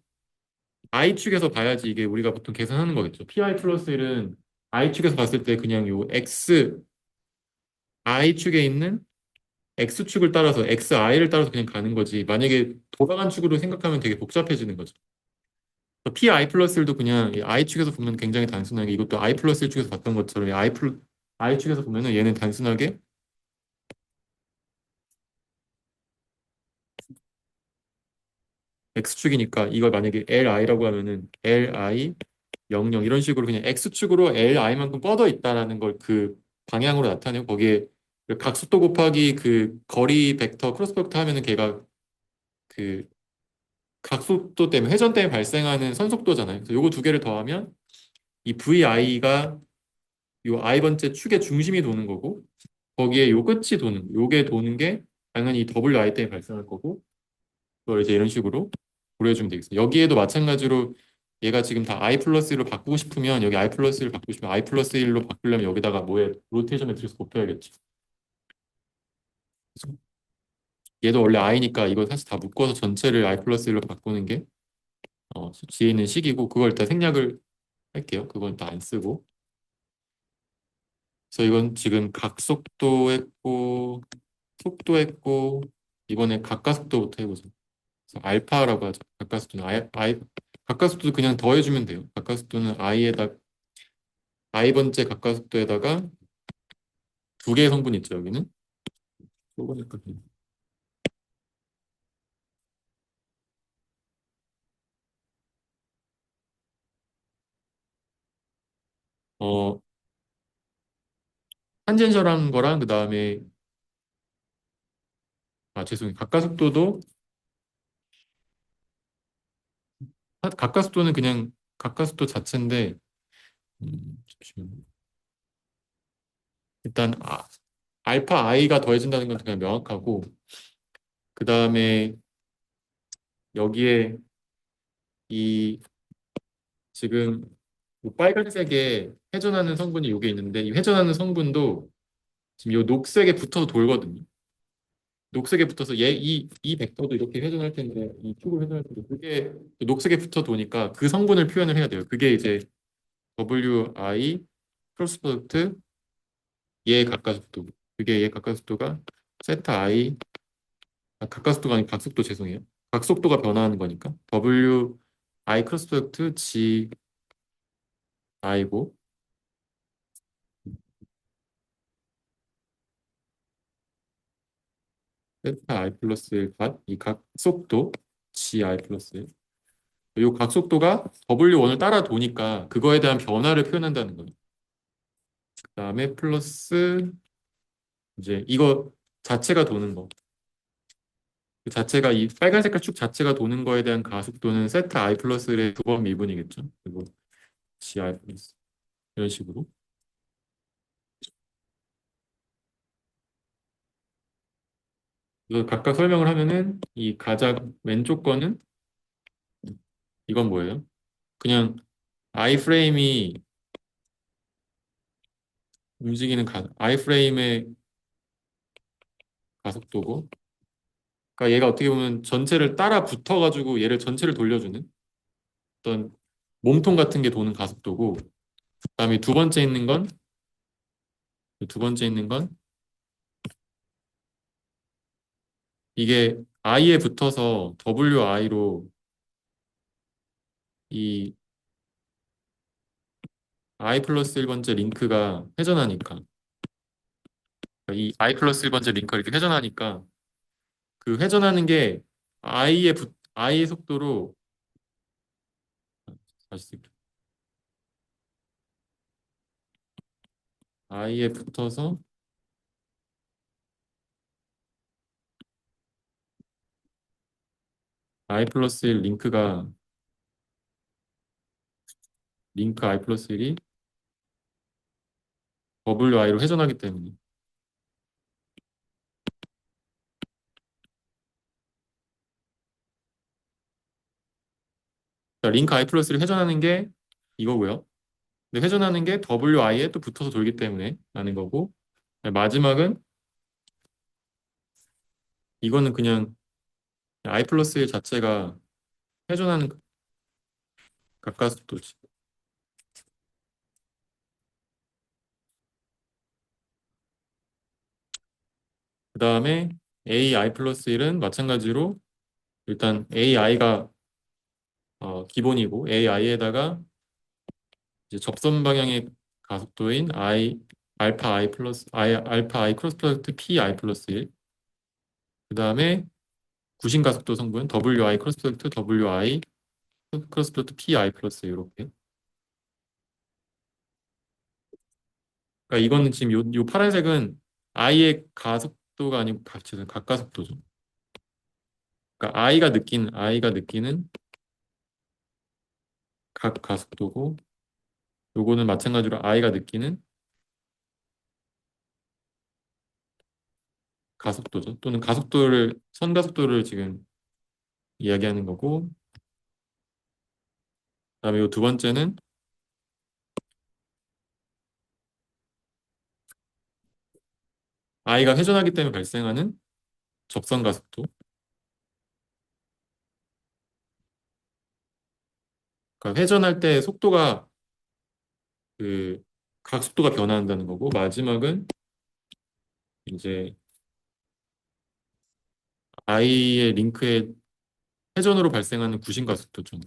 Speaker 1: I축에서 봐야지 이게 우리가 보통 계산하는 거겠죠. PI 플러스 1은 I축에서 봤을 때 그냥 요 X I축에 있는 X축을 따라서 XI를 따라서 그냥 가는 거지. 만약에 돌아간 축으로 생각하면 되게 복잡해지는 거죠. PI 플러스 1도 그냥 이 I축에서 보면 굉장히 단순하게 이것도 I 플러스 1축에서 봤던 것처럼 이 I축에서 보면은 얘는 단순하게 X축이니까 이걸 만약에 LI라고 하면은 LI 00 이런 식으로 그냥 X축으로 LI만큼 뻗어 있다라는 걸 그 방향으로 나타내고 거기에 그 각속도 곱하기 그 거리 벡터 크로스 벡터 하면은 걔가 그 각속도 때문에 회전 때문에 발생하는 선속도잖아요. 그래서 요거 두 개를 더하면 이 VI가 요 I 번째 축의 중심이 도는 거고 거기에 요 끝이 도는 요게 도는 게 당연히 WI 때문에 발생할 거고 그걸 이제 이런 식으로 고려해주면 되겠어요. 여기에도 마찬가지로 얘가 지금 다 I 플러스 1로 바꾸고 싶으면 여기 I 플러스 1로 바꾸고 싶으면 I 플러스 1로 바꾸려면 여기다가 뭐에 로테이션 매트릭스 곱해야겠죠. 그래서 얘도 원래 I니까 이거 사실 다 묶어서 전체를 I 플러스 1로 바꾸는 게 뒤에 있는 식이고 그걸 일단 생략을 할게요. 그건 일단 안 쓰고. 그래서 이건 지금 각속도 했고 속도 했고 이번에 가까속도부터 해보죠. 그래서 알파라고 하죠. 가까스도는 가까스도 그냥 더해주면 돼요. 가까스도는 I 번째 가까스도에다가 두 개의 성분 있죠. 여기는 요거니까 어 탄젠셜한 거랑 그 다음에 죄송해요. 가까스도도 가까스도는 그냥 가까스도 자체인데 잠시만요. 일단 알파 i가 더해진다는 건 그냥 명확하고 그 다음에 여기에 이 지금 이 빨간색에 회전하는 성분이 요게 있는데 이 회전하는 성분도 지금 요 녹색에 붙어서 돌거든요. 녹색에 붙어서 이 벡터도 이렇게 회전할 텐데 이 축을 회전할 텐데 그게 녹색에 붙어 도니까 그 성분을 표현을 해야 돼요. 그게 이제 WI 크로스 프로덕트 얘 가까속도 그게 얘 가까속도가 세타 I 가까속도가 아니고 각속도 죄송해요. 각속도가 변화하는 거니까 WI 크로스 프로덕트 GI고 세타 I 플러스 1갓이 각속도 GI 플러스 1 이 각속도가 W1을 따라 도니까 그거에 대한 변화를 표현한다는 거예요. 그다음에 플러스 이제 이거 자체가 도는 거. 그 자체가 이 빨간 색깔 축 자체가 도는 거에 대한 가속도는 세타 I 플러스의 두 번 미분이겠죠. 그리고 G I 플러스 이런 식으로. 이거 각각 설명을 하면은 이 가작 왼쪽 거는 이건 뭐예요? 그냥 I 프레임이 움직이는 I 프레임의 가속도고 그러니까 얘가 어떻게 보면 전체를 따라 붙어가지고 얘를 전체를 돌려주는 어떤 몸통 같은 게 도는 가속도고 그다음에 두 번째 있는 건 이게 I에 붙어서 WI로 이 I 플러스 1번째 링크가 회전하니까 이 I 플러스 1번째 링크가 이렇게 회전하니까 그 회전하는 게 I의 속도로 다시 쓸게요. i에 붙어서 i 플러스 1 링크 i 플러스 1이 wi로 회전하기 때문에. 자, 링크 i 플러스 1이 회전하는 게 이거고요. 근데 회전하는 게 wi에 또 붙어서 돌기 때문에 라는 거고, 마지막은 이거는 그냥 i 플러스 1 자체가 회전하는 가까스도지. 그 다음에 ai 플러스 1은 마찬가지로 일단 ai가 기본이고 ai에다가 이제 접선 방향의 가속도인 알파 i 크로스 프로덕트 p i 플러스 1. 그 다음에 구심 가속도 성분 wi 크로스 프로덕트 wi 크로스 프로덕트 p i 플러스 이렇게. 그러니까 이거는 지금 요 파란색은 i의 가속도가 아니고 죄송해요. 각가속도죠. 그러니까 i가 느끼는 각 가속도고, 요거는 마찬가지로 i가 느끼는 가속도죠. 또는 선가속도를 지금 이야기하는 거고, 그다음에 요 두 번째는 i가 회전하기 때문에 발생하는 접선 가속도. 그러니까 회전할 때 속도가 그 각속도가 변화한다는 거고, 마지막은 이제 i의 링크의 회전으로 발생하는 구심 가속도죠.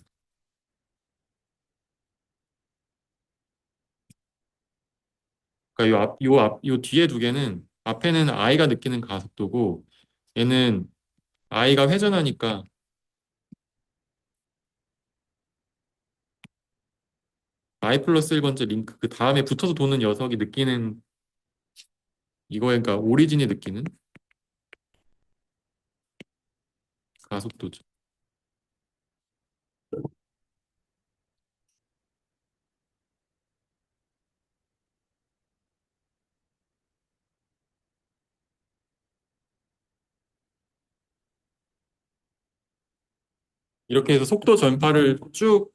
Speaker 1: 그러니까 요 뒤에 두 개는 앞에는 i가 느끼는 가속도고, 얘는 i가 회전하니까 i 플러스 1번째 링크 그 다음에 붙어서 도는 녀석이 느끼는 이거에 그러니까 오리진이 느끼는 가속도죠. 이렇게 해서 속도 전파를 쭉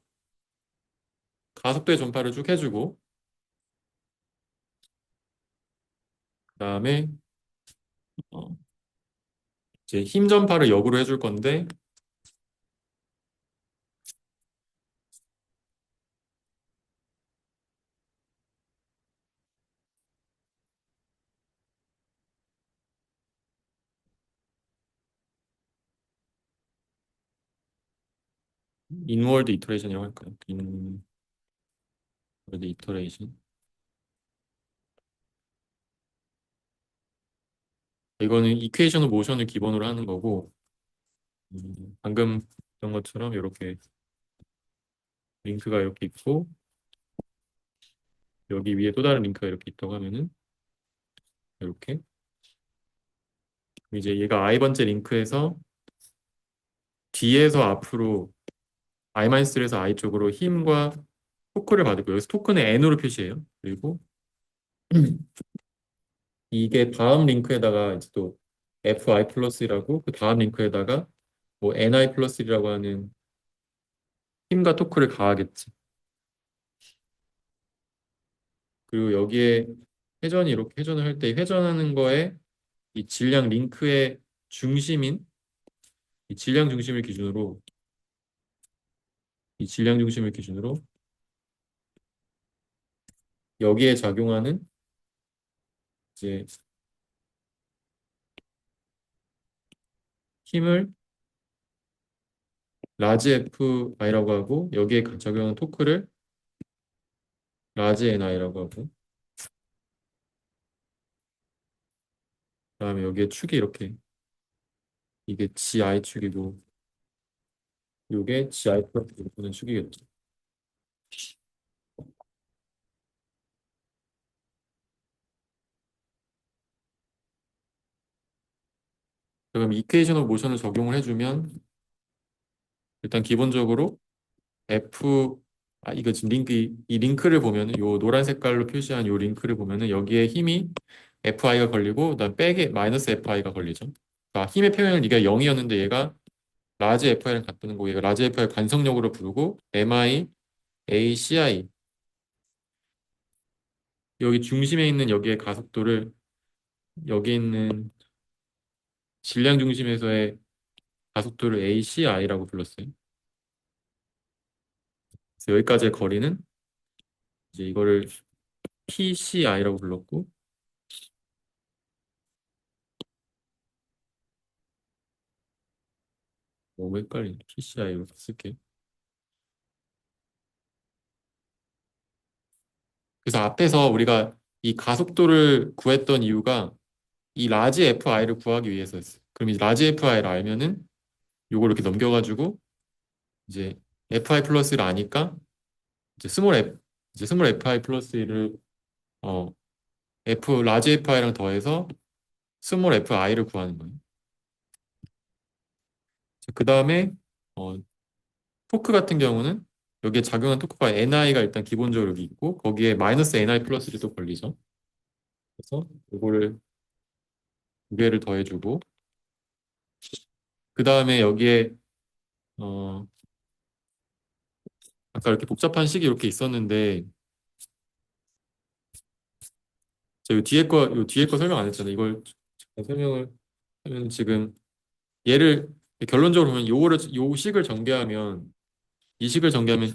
Speaker 1: 가속도의 전파를 쭉 해주고, 그다음에 어, 이제 힘 전파를 역으로 해줄 건데, 인월드 이터레이션이라고 할까요? 인월드 이터레이션. 이거는 이퀘이션 오브 모션을 기본으로 하는 거고, 방금 했던 것처럼 이렇게 링크가 이렇게 있고, 여기 위에 또 다른 링크가 이렇게 있다고 하면은 이렇게 이제 얘가 i번째 링크에서 D에서 앞으로 I-1에서 I 쪽으로 힘과 토크를 받을 거예요. 여기서 토크는 N으로 표시해요. 그리고 이게 다음 링크에다가 이제 또 FI 플러스라고 그 다음 링크에다가 뭐 NI 플러스라고 하는 힘과 토크를 가하겠지. 그리고 여기에 회전이 이렇게 회전을 할 때 회전하는 거에 이 질량 링크의 중심인 이 질량 중심을 기준으로 이 질량 중심을 기준으로 여기에 작용하는 이제 힘을 라지 FI라고 하고 여기에 작용하는 토크를 라지 NI라고 하고 그다음에 여기에 축이 이렇게 이게 GI 축이고 이게 GI 플러스 보는 축이겠죠. 그럼 이퀘이션 오브 모션을 적용을 해주면 일단 기본적으로 F 이거 지금 이 링크를 보면은 요 노란 색깔로 표시한 요 링크를 보면은 여기에 힘이 FI가 걸리고 그다음 백에 마이너스 FI가 걸리죠. 그러니까 힘의 평형을 이게 0이었는데 얘가 라지 FI를 갖다는 거고 얘가 라지 FI 관성력으로 부르고 MI, ACI 여기 중심에 있는 여기의 가속도를 여기 있는 질량 중심에서의 가속도를 ACI라고 불렀어요. 그래서 여기까지의 거리는 이제 이거를 PCI라고 불렀고 너무 헷갈리네. PCI로 쓸게. 그래서 앞에서 우리가 이 가속도를 구했던 이유가 이 라지 FI를 구하기 위해서였어요. 그럼 이 라지 FI를 알면은 요걸 이렇게 넘겨가지고 이제 FI 플러스를 아니까 이제 스몰 FI 플러스 를 라지 FI랑 더해서 스몰 FI를 구하는 거예요. 그 다음에 어, 토크 같은 경우는 여기에 작용한 토크가 NI가 일단 기본적으로 여기 있고 거기에 마이너스 NI 플러스를 또 걸리죠. 그래서 이거를 두 개를 더해주고 그 다음에 여기에 어, 아까 이렇게 복잡한 식이 이렇게 있었는데 제가 요 뒤에 거 설명 안 했잖아요. 이걸 잠깐 설명을 하면 지금 얘를 결론적으로 보면 요 식을 전개하면 이 식을 전개하면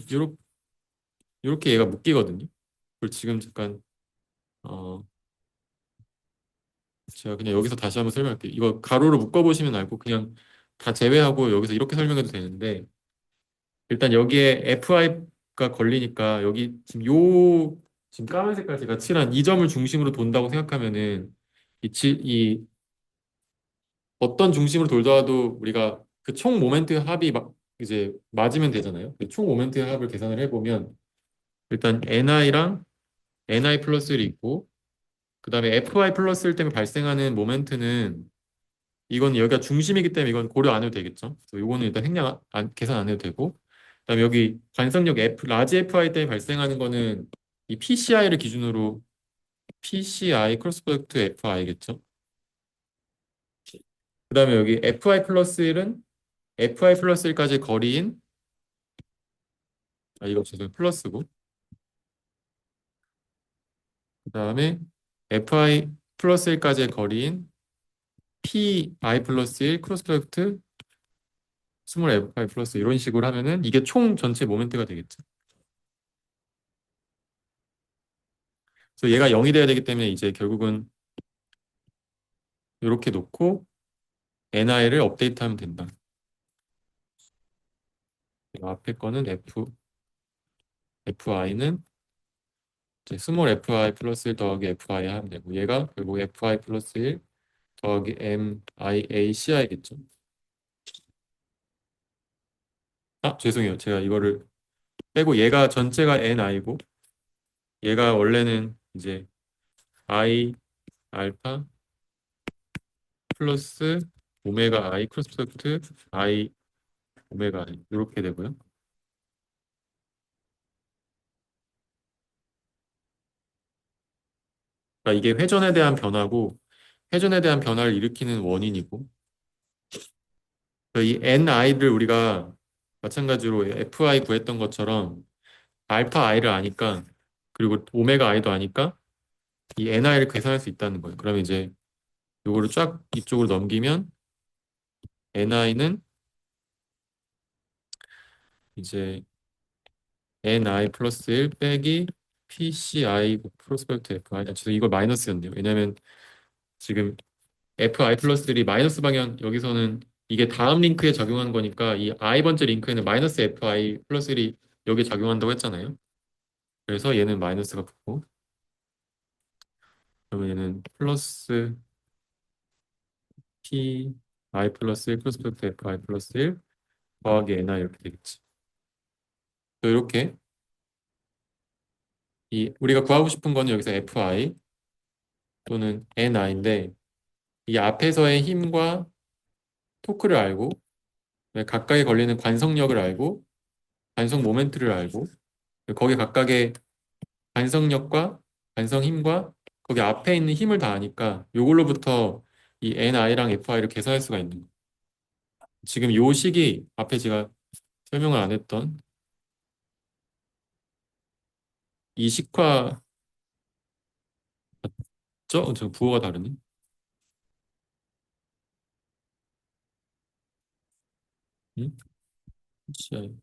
Speaker 1: 요렇게 얘가 묶이거든요. 그걸 지금 잠깐 어 제가 그냥 여기서 다시 한번 설명할게요. 이거 가로로 묶어보시면 알고 그냥 다 제외하고 여기서 이렇게 설명해도 되는데 일단 여기에 FI가 걸리니까 여기 지금 까만 색깔 제가 칠한 이 점을 중심으로 돈다고 생각하면은 이 어떤 중심으로 돌더라도 우리가 그 총 모멘트 합이 이제 맞으면 되잖아요. 그총 모멘트 합을 계산을 해보면 일단 NI랑 NI 플러스를 있고 그 다음에 FI 플러스 때문에 발생하는 모멘트는 이건 여기가 중심이기 때문에 이건 고려 안 해도 되겠죠. 그래서 이거는 일단 계산 안 해도 되고 그다음에 여기 관성력 라지 FI 때문에 발생하는 거는 이 PCI를 기준으로 PCI 크로스 프로덕트 FI겠죠. 그다음에 여기 FI 플러스 1은 FI 플러스 1까지 거리인 이거 죄송해요. 플러스고 그다음에 FI 플러스 1까지의 거리인 PI 플러스 1 크로스 프로덕트 스몰 FI 플러스 이런 식으로 하면은 이게 총 전체 모멘트가 되겠죠. 그래서 얘가 0이 돼야 되기 때문에 이제 결국은 이렇게 놓고 NI를 업데이트하면 된다. 앞에 거는 FI는 이제 스몰 FI 플러스 1 더하기 FI 하면 되고 얘가 결국 FI 플러스 1 더하기 MIACI겠죠. 죄송해요. 제가 이거를 빼고 얘가 전체가 NI고 얘가 원래는 이제 I 알파 플러스 오메가 I 크로스 프로덕트 I 오메가 I 이렇게 되고요. 그러니까 이게 회전에 대한 변화고 회전에 대한 변화를 일으키는 원인이고 이 NI를 우리가 마찬가지로 FI 구했던 것처럼 알파 I를 아니까 그리고 오메가 I도 아니까 이 NI를 계산할 수 있다는 거예요. 그러면 이제 요거를 쫙 이쪽으로 넘기면 NI는 이제 NI 플러스 1 빼기 PCI 프로스펙트 FI 죄송 이거 마이너스였네요. 왜냐면 지금 FI 플러스 1이 마이너스 방향 여기서는 이게 다음 링크에 적용한 거니까 이 I 번째 링크에는 마이너스 FI 플러스 1이 여기에 작용한다고 했잖아요. 그래서 얘는 마이너스가 붙고 그러면 얘는 플러스 P I 플러스 1 크로스펙트 F I 플러스 1 더하기 NI 이렇게 되겠지. 또 이렇게 이 우리가 구하고 싶은 거는 여기서 FI 또는 NI인데 이 앞에서의 힘과 토크를 알고, 가까이 걸리는 관성력을 알고, 관성 모멘트를 알고, 거기 각각의 관성력과 관성 힘과 거기 앞에 있는 힘을 다 아니까 이걸로부터 이 NI랑 FI를 계산할 수가 있는 거예요. 지금 요 식이 앞에 제가 설명을 안 했던 이 식화 맞죠? 저 부호가 다르네. 응? CI.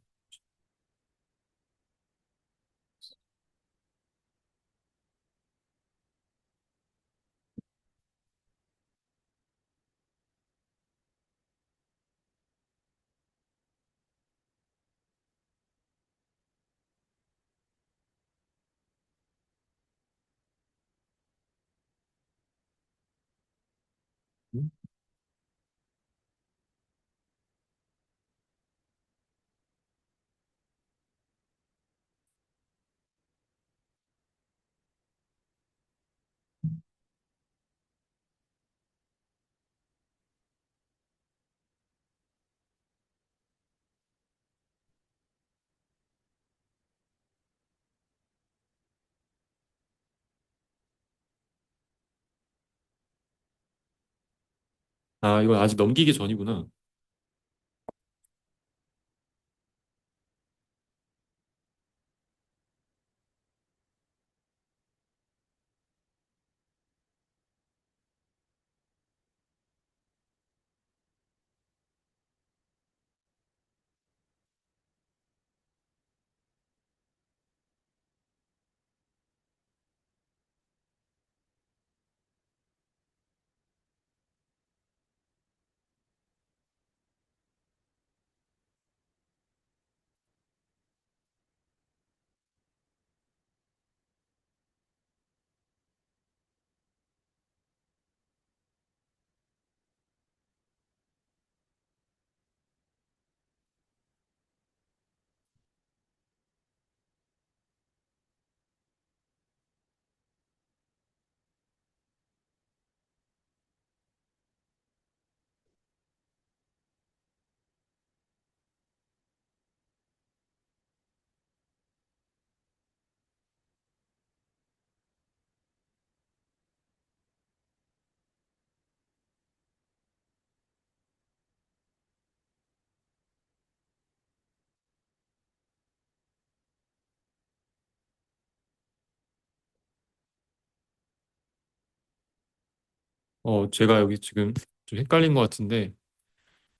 Speaker 1: 응? 아, 이건 아직 넘기기 전이구나. 제가 여기 지금 좀 헷갈린 것 같은데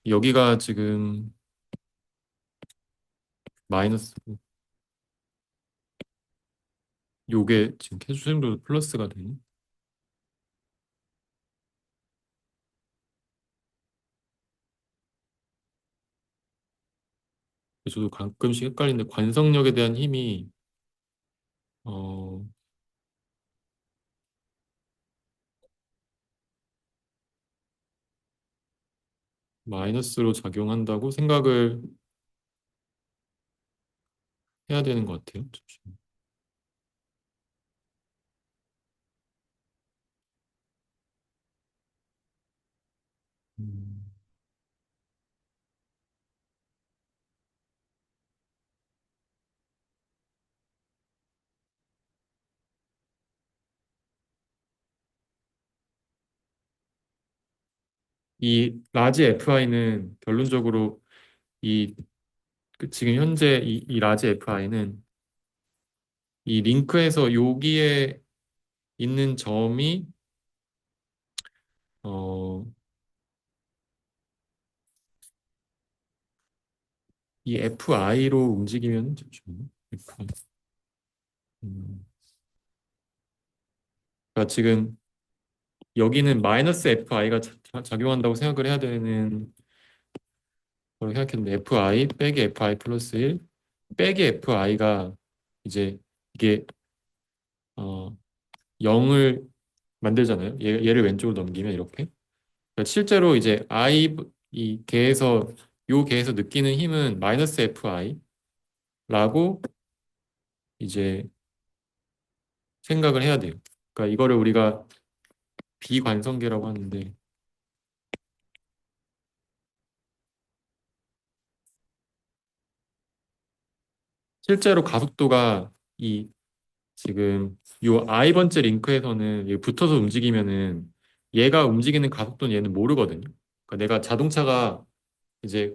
Speaker 1: 여기가 지금 마이너스 요게 지금 캐수생도 플러스가 되네. 저도 가끔씩 헷갈리는데 관성력에 대한 힘이 어, 마이너스로 작용한다고 생각을 해야 되는 것 같아요. 잠시만요. 음, 이 라지 FI는 결론적으로 이 지금 현재 이 라지 FI는 이 링크에서 여기에 있는 점이 어, 이 FI로 움직이면 잠시만요. FI. 음, 그러니까 지금 여기는 마이너스 FI가 작용한다고 생각을 해야 되는 걸 생각했는데 FI 빼기 FI 플러스 1 빼기 FI가 이제 이게 어, 0을 만들잖아요. 얘를 왼쪽으로 넘기면 이렇게. 그러니까 실제로 이제 이 개에서 요 개에서 느끼는 힘은 마이너스 FI라고 이제 생각을 해야 돼요. 그러니까 이거를 우리가 비관성계라고 하는데 실제로 가속도가 이 지금 요 I번째 링크에서는 이게 붙어서 움직이면은 얘가 움직이는 가속도는 얘는 모르거든요. 그러니까 내가 자동차가 이제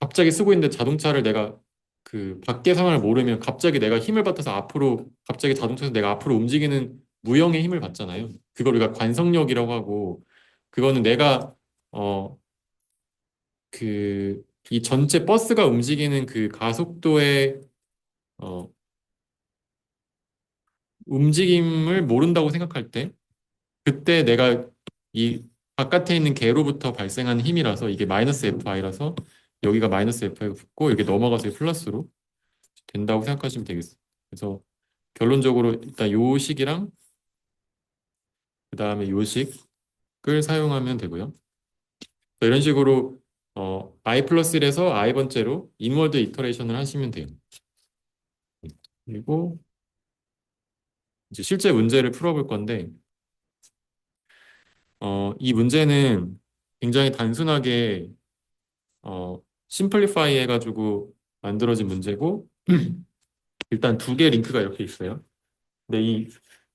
Speaker 1: 갑자기 쓰고 있는데 자동차를 내가 그 밖의 상황을 모르면 갑자기 내가 힘을 받아서 앞으로 갑자기 자동차에서 내가 앞으로 움직이는 무형의 힘을 받잖아요. 그걸 우리가 관성력이라고 하고 그거는 내가 어 그 이 전체 버스가 움직이는 그 가속도의 어 움직임을 모른다고 생각할 때 그때 내가 이 바깥에 있는 개로부터 발생하는 힘이라서 이게 마이너스 FI라서 여기가 마이너스 FI가 붙고 이게 넘어가서 플러스로 된다고 생각하시면 되겠어요. 그래서 결론적으로 일단 요 식이랑 그 다음에 요 식을 사용하면 되고요. 이런 식으로 i 플러스 1에서 i 번째로 인워드 이터레이션을 하시면 돼요. 그리고 이제 실제 문제를 풀어볼 건데 이 문제는 굉장히 단순하게 심플리파이 해가지고 만들어진 문제고 일단 두 개 링크가 이렇게 있어요. 근데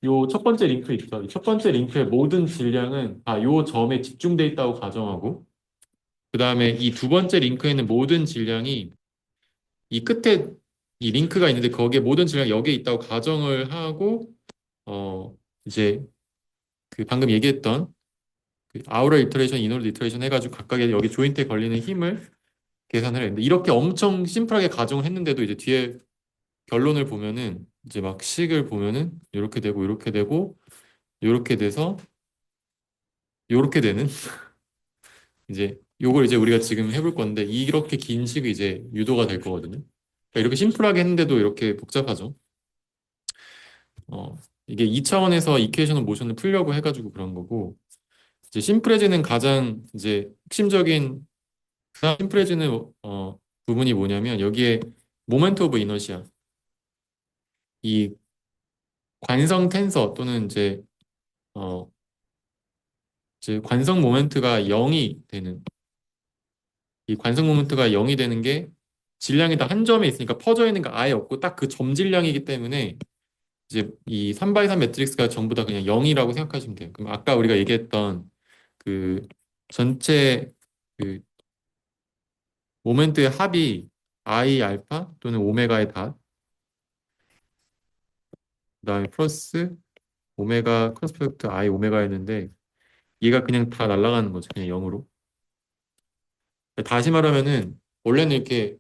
Speaker 1: 요 첫 번째 링크 있죠. 이 첫 번째 링크의 모든 질량은 다 요 점에 집중돼 있다고 가정하고 그 다음에 이 두 번째 링크에는 모든 질량이 이 끝에 이 링크가 있는데 거기에 모든 질량이 여기에 있다고 가정을 하고 어 이제 그 방금 얘기했던 그 아우터 이터레이션, 이너드 이터레이션 해가지고 각각의 여기 조인트에 걸리는 힘을 계산을 했는데 이렇게 엄청 심플하게 가정을 했는데도 이제 뒤에 결론을 보면은 이제 막 식을 보면은 이렇게 되고 이렇게 되고 이렇게 돼서 이렇게 되는 이제 요걸 이제 우리가 지금 해볼 건데 이렇게 긴 식이 이제 유도가 될 거거든요. 그러니까 이렇게 심플하게 했는데도 이렇게 복잡하죠. 어, 이게 2차원에서 이퀘이션 오브 모션을 풀려고 해가지고 그런 거고 이제 심플해지는 가장 이제 핵심적인 심플해지는 부분이 뭐냐면 여기에 모멘트 오브 이너시아 이 관성 텐서 또는 어, 이제 관성 모멘트가 0이 되는 이 관성 모멘트가 0이 되는 게 질량이 다 한 점에 있으니까 퍼져 있는 게 아예 없고 딱 그 점 질량이기 때문에 이제 이 3x3 매트릭스가 전부 다 그냥 0이라고 생각하시면 돼요. 그럼 아까 우리가 얘기했던 그 전체 그 모멘트의 합이 I 알파 또는 오메가의 닷, 그다음에 플러스 오메가 크로스 프로덕트 I 오메가였는데 얘가 그냥 다 날아가는 거죠. 그냥 0으로. 다시 말하면은 원래는 이렇게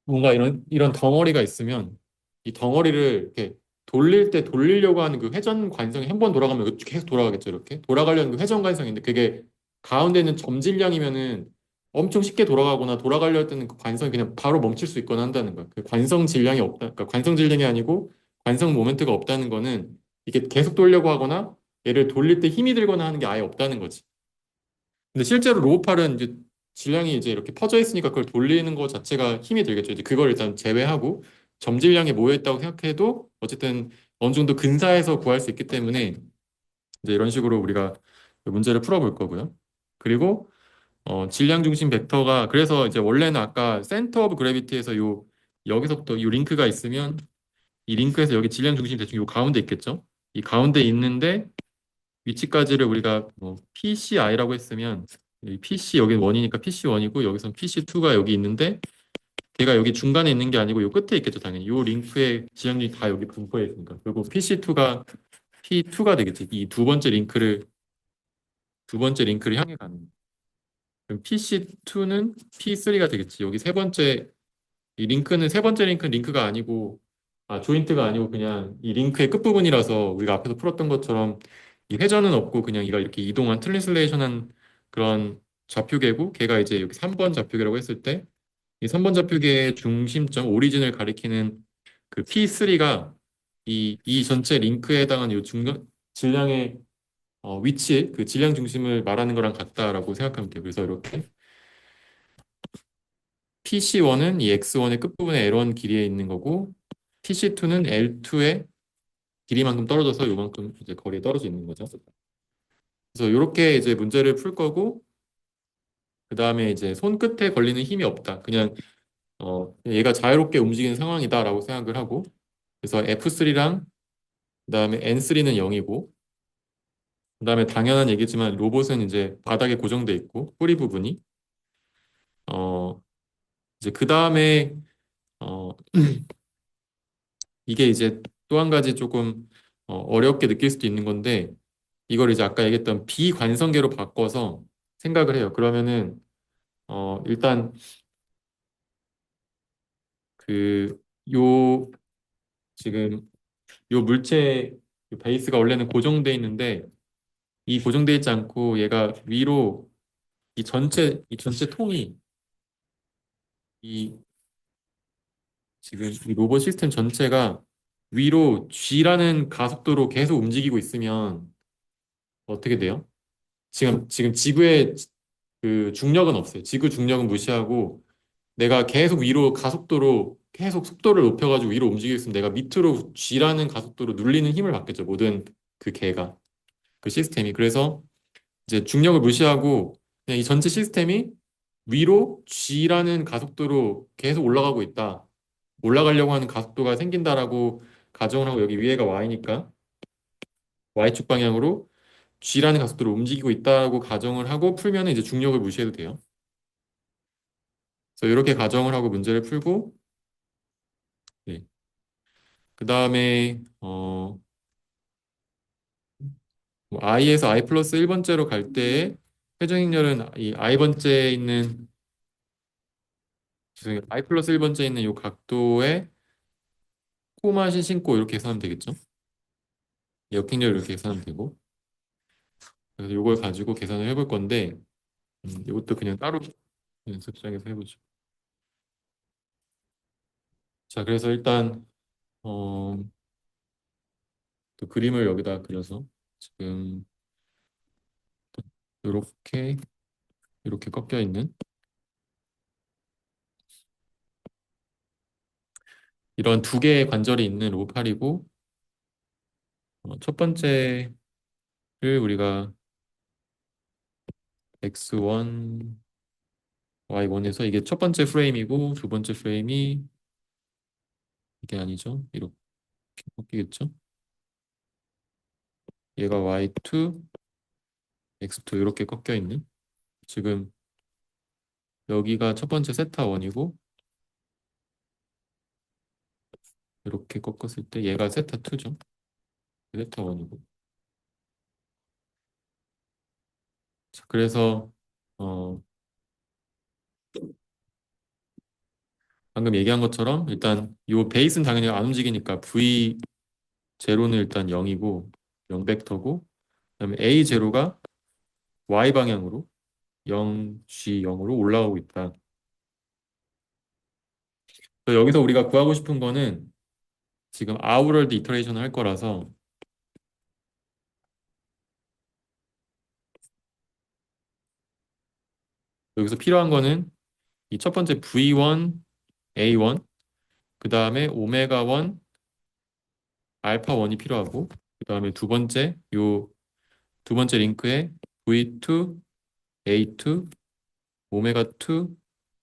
Speaker 1: 뭔가 이런 덩어리가 있으면 이 덩어리를 이렇게 돌릴 때 돌리려고 하는 그 회전 관성이 한 번 돌아가면 이거 계속 돌아가겠죠. 이렇게 돌아가려는 그 회전 관성인데 그게 가운데 있는 점질량이면은 엄청 쉽게 돌아가거나 돌아가려 할 때는 그 관성이 그냥 바로 멈출 수 있거나 한다는 거야. 그 관성 질량이 없다. 그러니까 관성 질량이 아니고 관성 모멘트가 없다는 거는 이게 계속 돌려고 하거나 얘를 돌릴 때 힘이 들거나 하는 게 아예 없다는 거지. 근데 실제로 로우팔은 이제 질량이 이제 이렇게 퍼져 있으니까 그걸 돌리는 것 자체가 힘이 들겠죠. 이제 그걸 일단 제외하고 점질량이 모여 있다고 생각해도 어쨌든 어느 정도 근사해서 구할 수 있기 때문에 이제 이런 식으로 우리가 문제를 풀어볼 거고요. 그리고 질량 중심 벡터가 그래서 이제 원래는 아까 센터 오브 그래비티에서 요 여기서부터 이 링크가 있으면 이 링크에서 여기 질량 중심 대충 요 가운데 있겠죠. 이 가운데 있는데 위치까지를 우리가 뭐 PCI라고 했으면 이 PC 여기 1이니까 PC1이고 여기선 PC2가 여기 있는데 걔가 여기 중간에 있는 게 아니고 요 끝에 있겠죠 당연히 요 링크의 지형이 다 여기 분포해 있으니까 결국 PC2가 P2가 되겠지 이 두 번째 링크를 향해 가는 그럼 PC2는 P3가 되겠지 여기 세 번째 이 링크는 세 번째 링크는 링크가 아니고 조인트가 아니고 그냥 이 링크의 끝부분이라서 우리가 앞에서 풀었던 것처럼 이 회전은 없고 그냥 이가 이렇게 이동한 트랜슬레이션한 그런 좌표계고 걔가 이제 여기 3번 좌표계라고 했을 때 이 3번 좌표계의 중심점 오리진을 가리키는 그 P3가 이 전체 링크에 해당하는 이 중간 질량의 위치 그 질량 중심을 말하는 거랑 같다라고 생각하면 돼요. 그래서 이렇게 PC1은 이 X1의 끝부분에 L1 길이에 있는 거고 PC2는 L2의 길이만큼 떨어져서 요만큼 이제 거리에 떨어져 있는 거죠. 그래서 이렇게 이제 문제를 풀 거고 그 다음에 이제 손끝에 걸리는 힘이 없다. 그냥 얘가 자유롭게 움직이는 상황이다라고 생각을 하고 그래서 F3랑 그다음에 N3는 0이고 그다음에 당연한 얘기지만 로봇은 이제 바닥에 고정돼 있고 뿌리 부분이 어 이제 그다음에 어 이게 이제 또 한 가지 조금 어렵게 느낄 수도 있는 건데 이걸 이제 아까 얘기했던 비관성계로 바꿔서 생각을 해요. 그러면은 일단 그 요 지금 요 물체 요 베이스가 원래는 고정돼 있는데 이 고정돼 있지 않고 얘가 위로 이 전체 통이 이 지금 이 로봇 시스템 전체가 위로 G라는 가속도로 계속 움직이고 있으면 어떻게 돼요? 지금 지구의 그 중력은 없어요. 지구 중력은 무시하고 내가 계속 위로 가속도로 계속 속도를 높여가지고 위로 움직이고 있으면 내가 밑으로 G라는 가속도로 눌리는 힘을 받겠죠. 모든 그 개가 그 시스템이. 그래서 이제 중력을 무시하고 그냥 이 전체 시스템이 위로 G라는 가속도로 계속 올라가고 있다. 올라가려고 하는 가속도가 생긴다라고 가정을 하고 여기 위에가 Y니까 Y축 방향으로 G라는 가속도로 움직이고 있다고 가정을 하고 풀면 이제 중력을 무시해도 돼요. 그래서 이렇게 가정을 하고 문제를 풀고 네. 그 다음에 뭐 i에서 i 플러스 1번째로 갈 때의 회전익렬은 이 i번째에 있는 죄송해요. i 플러스 1번째에 있는 이 각도에 코만 신고 이렇게 계산하면 되겠죠? 역행렬 이렇게 계산하면 되고 그래서 이걸 가지고 계산을 해볼 건데 이것도 그냥 따로 연습장에서 해보죠. 자, 그래서 일단 어, 또 그림을 여기다 그려서 지금 이렇게 이렇게 꺾여 있는 이런 두 개의 관절이 있는 로팔이고 첫 번째를 우리가 X1, Y1에서 이게 첫 번째 프레임이고 두 번째 프레임이 이게 아니죠. 이렇게 꺾이겠죠. 얘가 Y2, X2 이렇게 꺾여 있는 지금 여기가 첫 번째 세타 1이고 이렇게 꺾었을 때 얘가 세타 2죠. 세타 1이고 자, 그래서 어, 방금 얘기한 것처럼 일단 이 베이스는 당연히 안 움직이니까 V 제로는 일단 0이고 0 벡터고 그다음에 A 제로가 Y 방향으로 0, G 0으로 올라가고 있다. 그래서 여기서 우리가 구하고 싶은 거는 지금 아우럴드 이터레이션을 할 거라서 여기서 필요한 거는 이 첫 번째 V1, A1, 그 다음에 오메가 1, 알파 1이 필요하고 그 다음에 요 두 번째 링크에 V2, A2, 오메가 2,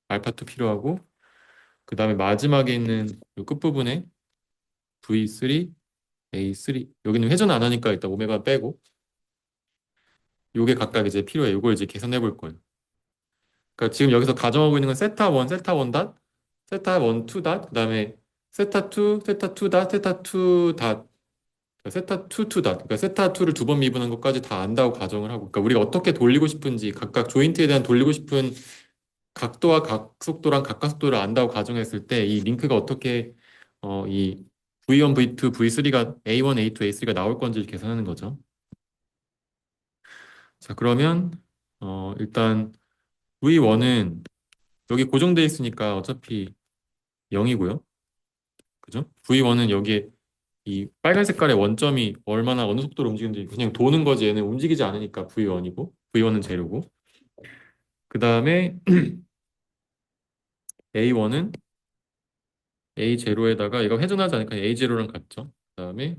Speaker 1: 알파 2 필요하고 그 다음에 마지막에 있는 요 끝부분에 V3, A3 여기는 회전 안 하니까 일단 오메가 빼고 요게 각각 이제 필요해. 요걸 이제 계산해 볼 거예요. 그러니까 지금 여기서 가정하고 있는 건 세타 1, 세타 1 닷, 세타 1, 2 닷, 그다음에 세타 2, 세타 2 닷, 세타 2 닷, 그러니까 세타 2, 2 닷. 그러니까 세타 2를 두 번 미분한 것까지 다 안다고 가정을 하고. 그러니까 우리가 어떻게 돌리고 싶은지 각각 조인트에 대한 돌리고 싶은 각도와 각속도랑 각각속도를 안다고 가정했을 때 이 링크가 어떻게 이 V1, V2, V3가 A1, A2, A3가 나올 건지 계산하는 거죠. 자, 그러면 일단 V1은 여기 고정돼 있으니까 어차피 0이고요. 그죠? V1은 여기에 이 빨간 색깔의 원점이 얼마나 어느 속도로 움직이는지 그냥 도는 거지 얘는 움직이지 않으니까 V1이고 V1은 제로고 그 다음에 A1은 A0에다가 얘가 회전하지 않으니까 A0랑 같죠. 그 다음에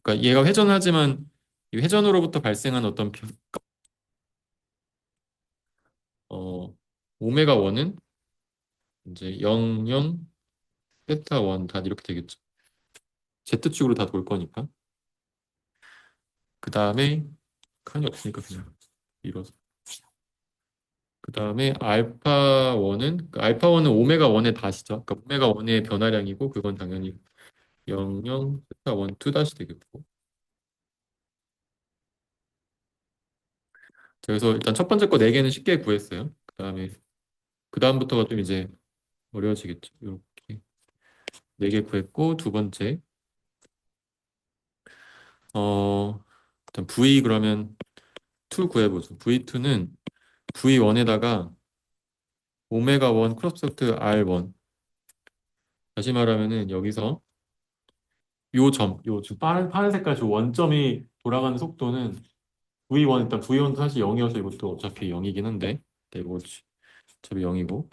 Speaker 1: 그러니까 얘가 회전하지만 이 회전으로부터 발생한 어떤 어, 오메가 1은 이제 0, 0, 세타 1 다 이렇게 되겠죠. Z축으로 다 돌 거니까. 그 다음에 칸이 없으니까 그냥 밀어서. 그 다음에 알파 1은 알파 1은 오메가 1의 다시죠. 그러니까 오메가 1의 변화량이고 그건 당연히 0, 0, 세타 1, 2 다시 되겠고. 그래서 일단 첫 번째 거 4개는 쉽게 구했어요. 그 다음에 그 다음부터가 좀 이제 어려워지겠죠. 이렇게 4개 구했고 두 번째 일단 V 그러면 2 구해보죠. V2는 V1에다가 오메가 1 크로스 프로덕트 R1 다시 말하면은 여기서 요 지금 파란 색깔 저 원점이 돌아가는 속도는 V1 일단 V1도 사실 0이어서 이것도 어차피 0이긴 한데 네, 이거 어차피 0이고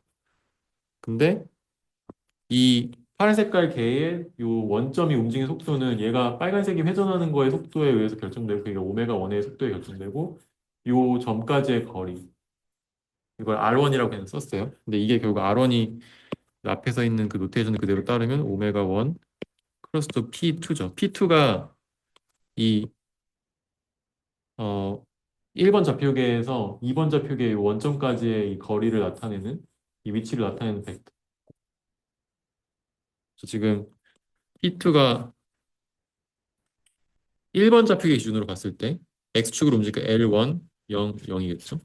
Speaker 1: 근데 이 파란 색깔 개의 요 원점이 움직이는 속도는 얘가 빨간색이 회전하는 거의 속도에 의해서 결정되고 그게 오메가 1의 속도에 결정되고 요 점까지의 거리 이걸 R1이라고 그냥 썼어요. 근데 이게 결국 R1이 앞에서 있는 그 노테이션을 그대로 따르면 오메가 1 크로스 또 P2죠. P2가 이 어, 1번 좌표계에서 2번 좌표계의 원점까지의 이 거리를 나타내는 이 위치를 나타내는 벡터. 그래서 지금 P2가 1번 좌표계 기준으로 봤을 때 X축으로 움직이니까 L1 0 0이겠죠.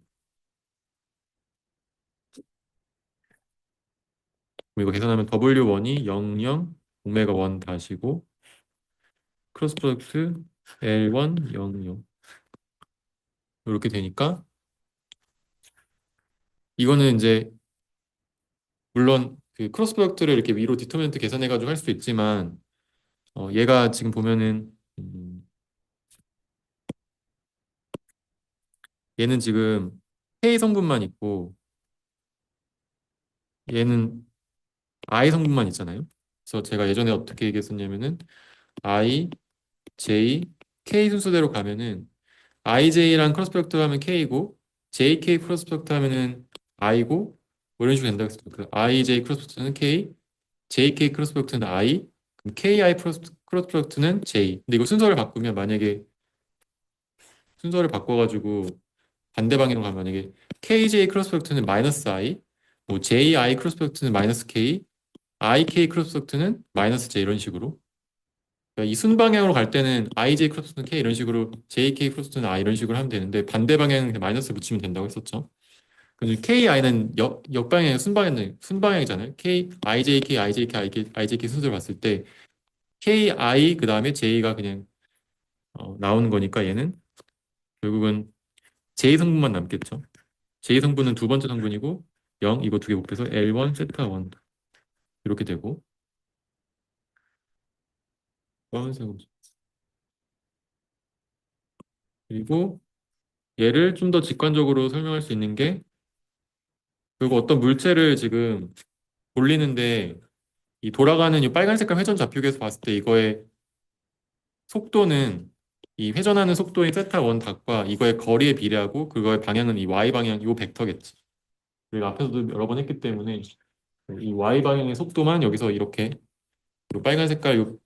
Speaker 1: 그럼 이거 계산하면 W1이 0 0 오메가 1 다시고 크로스 프로덕트 L1 0 0 이렇게 되니까 이거는 이제 물론 그 크로스 프로덕트를 이렇게 위로 디터미넌트 계산해가지고 할 수도 있지만 얘가 지금 보면은 얘는 지금 K 성분만 있고 얘는 I 성분만 있잖아요. 그래서 제가 예전에 어떻게 얘기했었냐면은 I, J, K 순서대로 가면은 IJ랑 크로스 프로덕트 하면 K고 JK 크로스 프로덕트 하면은 I고 뭐 이런 식으로 된다고 했어요. 그 IJ 크로스 프로덕트는 K, JK 크로스 프로덕트는 I, 그럼 KI 크로스 프로덕트는 J. 근데 이거 순서를 바꾸면 만약에 순서를 바꿔가지고 반대 방향으로 가면 만약에 KJ 크로스 프로덕트는 마이너스 I, 뭐 JI 크로스 프로덕트는 마이너스 K, IK 크로스 프로덕트는 마이너스 J 이런 식으로 그러니까 이 순방향으로 갈 때는 IJ 크로스 프로덕트는 K 이런 식으로 JK 크로스 프로덕트는 I 이런 식으로 하면 되는데 반대 방향은 그냥 마이너스 붙이면 된다고 했었죠. 그래서 KI는 역방향 순방향이잖아요. K IJK IJK IJK 순서를 봤을 때 KI 그 다음에 J가 그냥 나오는 거니까 얘는 결국은 J 성분만 남겠죠. J 성분은 두 번째 성분이고 0 이거 두 개 곱해서 L1 세타 1 이렇게 되고 그리고 얘를 좀 더 직관적으로 설명할 수 있는 게 그리고 어떤 물체를 지금 돌리는데 이 돌아가는 이 빨간 색깔 회전 좌표계에서 봤을 때 이거의 속도는 이 회전하는 속도인 세타 1 닷과 이거의 거리에 비례하고 그거의 방향은 이 y 방향 이 벡터겠지. 우리가 앞에서도 여러 번 했기 때문에 이 y 방향의 속도만 여기서 이렇게 요 빨간 색깔 요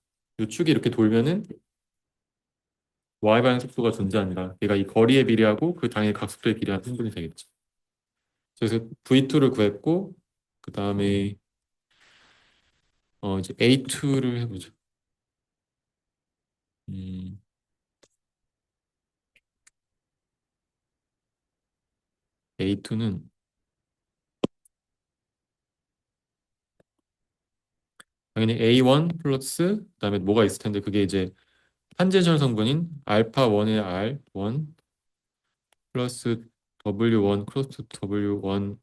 Speaker 1: 축이 이렇게 돌면은 y 방향 속도가 존재하니라 얘가 이 거리에 비례하고 그 당연히 각속도에 비례한 성분이 되겠죠. 그래서 V2를 구했고 그 다음에 이제 A2를 해보죠. 음, A2는 당연히 A1 플러스 그다음에 뭐가 있을 텐데 그게 이제 탄젠셜 성분인 알파 1의 R1 플러스 W1 크로스 W1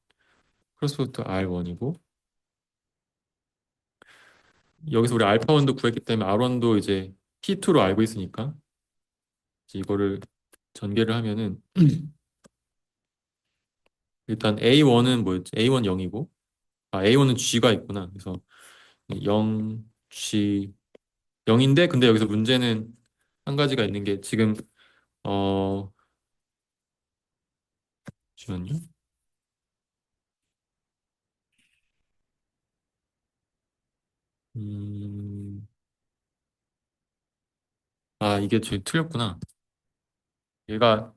Speaker 1: 크로스 R1이고 여기서 우리 알파 1도 구했기 때문에 R1도 이제 P2로 알고 있으니까 이제 이거를 전개를 하면은 일단 A1은 뭐였지? A1 0이고 A1은 G가 있구나. 그래서 0 G 0인데 근데 여기서 문제는 한 가지가 있는 게 지금 어 잠시만요. 아, 이게 제일 틀렸구나. 얘가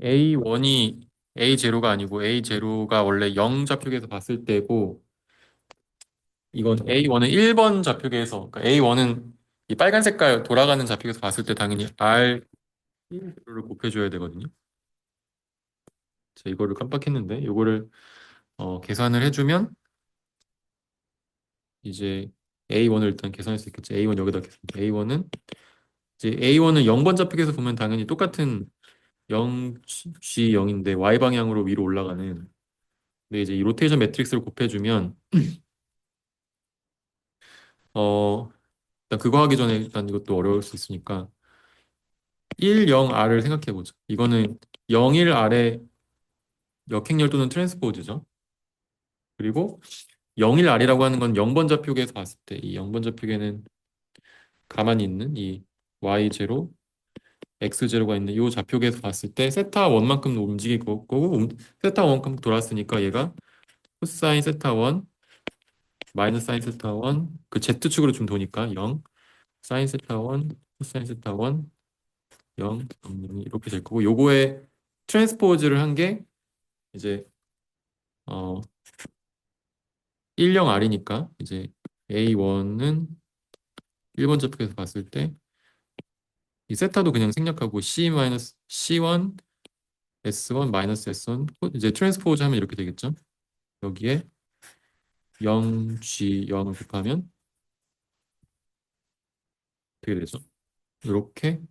Speaker 1: A1이 A0가 아니고 A0가 원래 0 좌표계에서 봤을 때고 이건 A1은 1번 좌표계에서 그러니까 A1은 이 빨간 색깔 돌아가는 좌표계에서 봤을 때 당연히 R1을 곱해줘야 되거든요. 자, 이거를 깜빡했는데 이거를 계산을 해주면 이제 A1을 일단 계산할 수 있겠죠. A1 여기다 계산. A1은 이제 A1은 0번 좌표계에서 보면 당연히 똑같은 0G0인데 Y 방향으로 위로 올라가는. 근데 이제 이 로테이션 매트릭스를 곱해주면 일단 그거 하기 전에 일단 이것도 어려울 수 있으니까 1, 0R을 생각해 보죠. 이거는 0, 1R의 역행렬 또는 트랜스포즈죠. 그리고 0, 1R이라고 하는 건 0번 좌표계에서 봤을 때 이 0번 좌표계는 가만히 있는 이 Y0, X0가 있는 이 좌표계에서 봤을 때 세타 1만큼 움직일 거고 세타 1만큼 돌았으니까 얘가 코사인 세타 1 마이너스 사인 세타 1 그 Z축으로 좀 도니까 0 사인 세타 1 코사인 세타 1 0 이렇게 될 거고 요거에 트랜스포즈를 한 게 이제 어 10R이니까 이제 A1은 1번 좌표에서 봤을 때 이 세타도 그냥 생략하고 C 마이너스 C1 S1 마이너스 S1 이제 트랜스포즈 하면 이렇게 되겠죠. 여기에 0G0을 곱하면 어떻게 되죠? 이렇게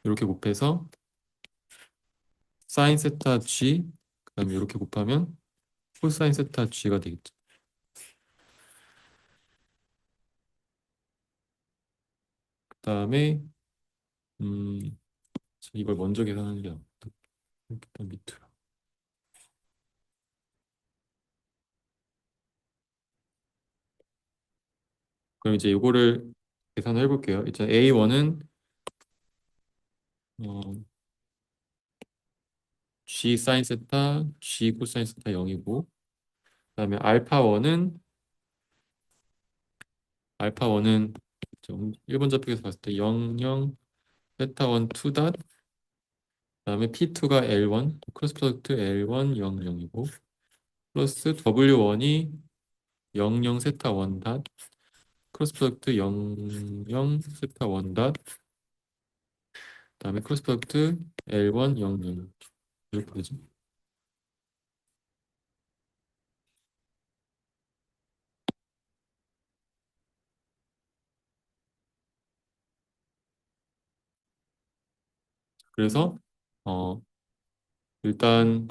Speaker 1: 이렇게 곱해서 사인 세타 G 그다음에 이렇게 곱하면 코사인 세타 G가 되겠죠. 그다음에 음 이걸 먼저 계산하는 게 낫다. 일단 밑으로. 그럼 이제 이거를 계산을 해볼게요. 일단 A1은 G 사인 세타, G 코사인 세타 0이고 그다음에 알파1은 1번 좌표에서 봤을 때 0, 0, 세타 1, 2 닷, 그다음에 P2가 L1, 크로스 프로덕트 L1, 0, 0이고 플러스 W1이 0, 0, 세타 1 닷, 크로스 프로덕트 0, 0, 세타 1 닷, 그다음에 크로스 프로덕트 L1, 0, 0 이렇게 되죠. 그래서 어 일단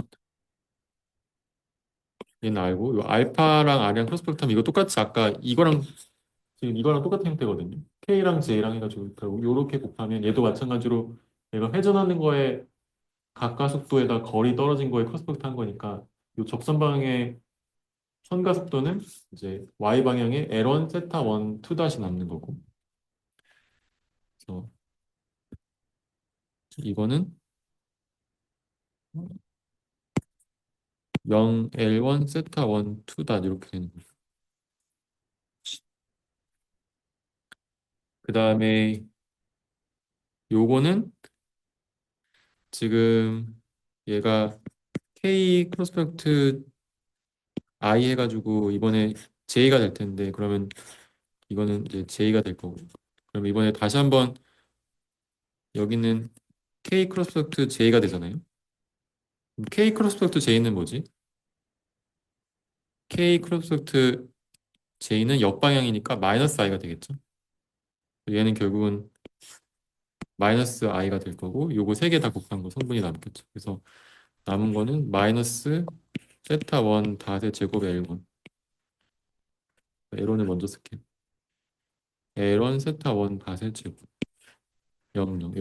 Speaker 1: 얘는 알고 요 알파랑 R이랑 크로스 프로덕트 하면 이거 똑같이 아까 이거랑 지금 이거랑 똑같은 형태거든요. K랑 J랑 해가지고 이렇게 곱하면 얘도 마찬가지로 얘가 회전하는 거에 각가속도에다 거리 떨어진 거에 커스펙트 한 거니까 이 접선 방향의 선가속도는 이제 Y 방향의 L1 세타 1 2 다시 남는 거고 그래서 이거는 0 L1 세타 1 2 다 이렇게 되는 거죠. 그 다음에 요거는 지금 얘가 K 크로스펙트 I 해가지고 이번에 J가 될 텐데 그러면 이거는 이제 J가 될 거고 그럼 이번에 다시 한번 여기는 K 크로스펙트 J가 되잖아요. K 크로스펙트 J는 뭐지? K 크로스펙트 J는 역방향이니까 마이너스 I가 되겠죠. 얘는 결국은 마이너스 I가 될 거고 요거 세 개 다 곱한 거 성분이 남겠죠. 그래서 남은 거는 마이너스 세타 1 닷의 제곱 L1 L1을 먼저 쓸게요. L1 세타 1 닷의 제곱 0, 0